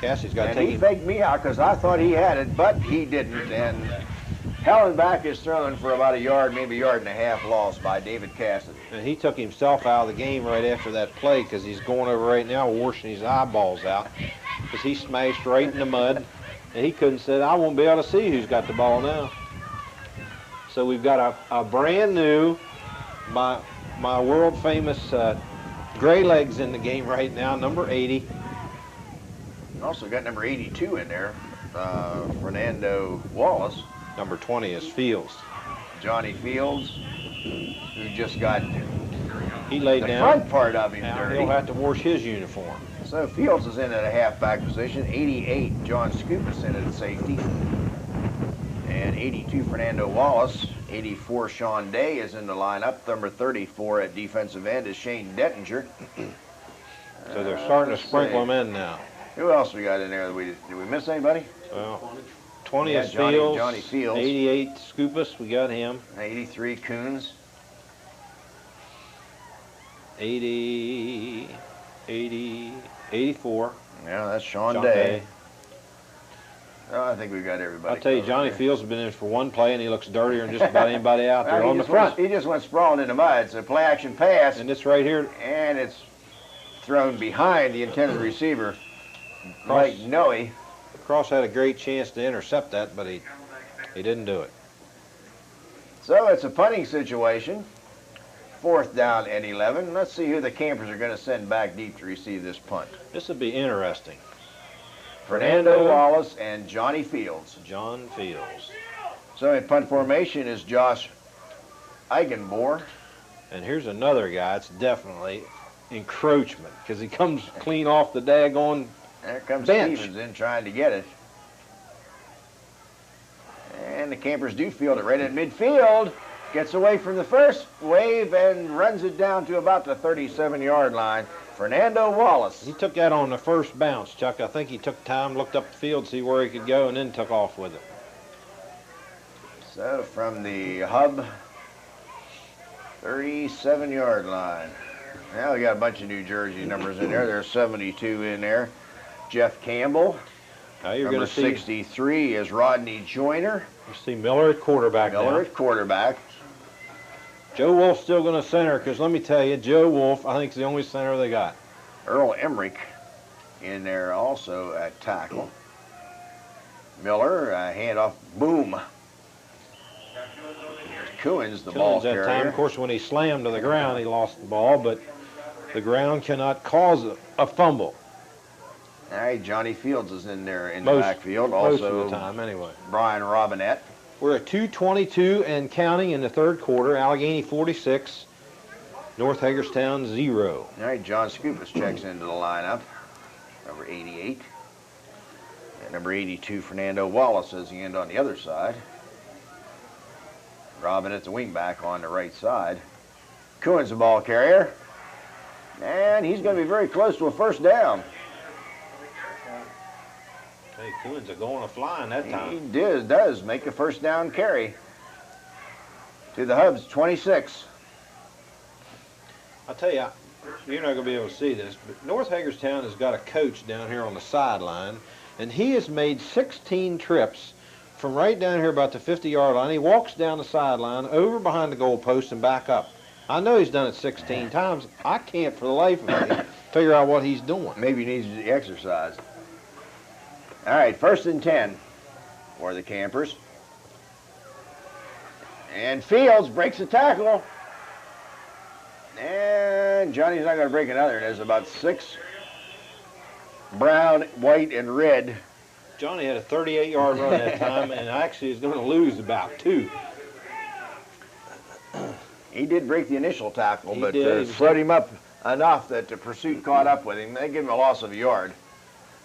Cassidy's got to And take he him. faked me out because I thought he had it, but he didn't. And Hellenbach is thrown for about a yard, maybe a yard and a half lost by David Cassidy. And he took himself out of the game right after that play because he's going over right now washing his eyeballs out because he smashed right in the mud. And he couldn't say, I won't be able to see who's got the ball now. So we've got a brand new, my world famous gray legs in the game right now, number 80. Also got number 82 in there, Fernando Wallace. Number 20 is Fields. Johnny Fields, who just got He laid the down. front part of him Now dirty. he'll have to wash his uniform. So Fields is in at a halfback position. 88, John Scoopus in at safety. And 82, Fernando Wallace. 84, Sean Day is in the lineup. Number 34 at defensive end is Shane Dettinger. So they're starting to Let's sprinkle see. them in now. Who else we got in there? Did we miss anybody? Well, 20 Yeah, is Johnny- Fields. Johnny Fields. 88, Scoopus, we got him. 83, Coons. 80, 84. Yeah, that's Sean John Day. Oh, I think we've got everybody. I'll tell you, covered Johnny there. Fields has been in for one play, and he looks dirtier than just about anybody out there Well, on the front. He just went sprawling in the mud. It's a play-action pass, And it's right here. and it's thrown behind the intended receiver, Mike Noe. Cross had a great chance to intercept that, but he didn't do it. So it's a punting situation. 4th down and 11. Let's see who the Campers are going to send back deep to receive this punt. This would be interesting. Fernando Wallace and Johnny Fields. John Fields. So in punt formation is Josh Eigenbohr. And here's another guy. It's definitely encroachment because he comes clean off the daggone. There comes Bench. Stevens in trying to get it. And the Campers do field it right at midfield. Gets away from the first wave and runs it down to about the 37-yard line. Fernando Wallace. He took that on the first bounce, Chuck. I think he took time, looked up the field, see where he could go, and then took off with it. So from the hub, 37-yard line. Now we got a bunch of New Jersey numbers in there. There's 72 in there. Jeff Campbell. Now you're Number going to see 63 is Rodney Joyner. you see Miller at quarterback Miller now. at quarterback. Joe Wolf's still going to center because let me tell you, Joe Wolf, I think, is the only center they got. Earl Emmerich in there also at tackle. Miller, handoff, boom. Coons, the ball Coons that carrier. time, of course, when he slammed to the ground, he lost the ball, but the ground cannot cause a fumble. All right, Johnny Fields is in there in Most- the backfield. Most Also, of the time, anyway. Brian Robinette. We're at 2:22 and counting in the third quarter. Allegheny 46, North Hagerstown 0. All right, John Scoopus checks into the lineup. Number 88. And number 82, Fernando Wallace is the end on the other side. Robinette's the wingback on the right side. Coons the ball carrier. And he's going to be very close to a first down. Hey, Coons are going to flying that He time. does make a first down carry to the Hubs 26. I'll tell you, you're not going to be able to see this, but North Hagerstown has got a coach down here on the sideline, and he has made 16 trips from right down here about the 50-yard line. He walks down the sideline, over behind the goal post, and back up. I know he's done it 16 times. I can't for the life of me figure out what he's doing. Maybe he needs the exercise. All right, 1st and 10 for the Campers. And Fields breaks the tackle. And Johnny's not going to break another. There's about 6 brown, white, and red. Johnny had a 38-yard run that time, and actually is going to lose about 2. He did break the initial tackle, He but did. slowed him up enough that the pursuit caught up with him. They give him a loss of a yard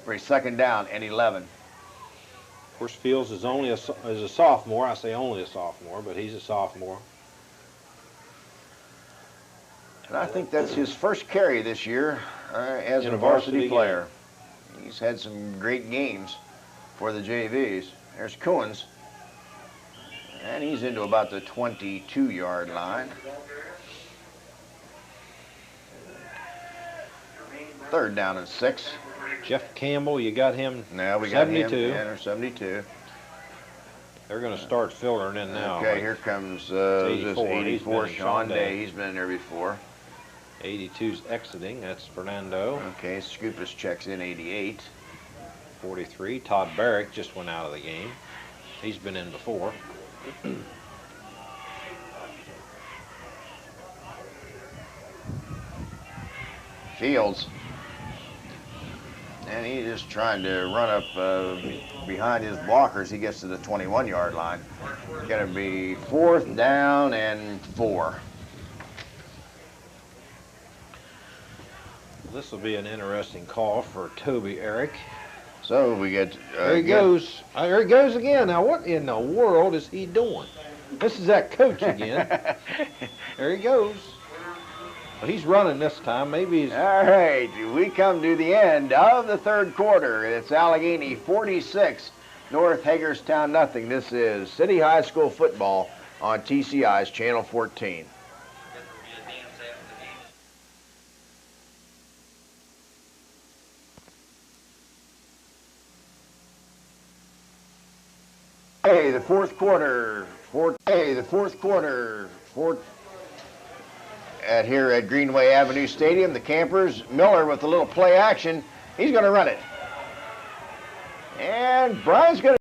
for a 2nd down and 11. Of course, Fields is only is a sophomore. I say only a sophomore, but he's a sophomore. And I think that's his first carry this year as In a a varsity varsity player. He's had some great games for the JVs. There's Coons. And he's into about the 22-yard line. 3rd down and 6. Jeff Campbell, you got him. Now we got 72. him in, or 72. They're going to start filtering in now. Okay, here comes 84. 84, He's been in Sean Sean Day. Day. He's been there before. 82's exiting. That's Fernando. Okay, Scoopus checks in 88. 43. Todd Barrick just went out of the game. He's been in before. Fields. And he's just trying to run up behind his blockers. He gets to the 21-yard line. Going to be 4th down and 4. This will be an interesting call for Toby Eric. So we get... There he goes. There he goes again. Now, what in the world is he doing? This is that coach again. There he goes. Well, he's running this time. Maybe he's... All right, we come to the end of the 3rd quarter. It's Allegany 46, North Hagerstown nothing. This is City High School football on TCI's Channel 14. Hey, the fourth quarter. Here at Greenway Avenue Stadium, the Campers, Miller with a little play action. He's going to run it. And Brian's going to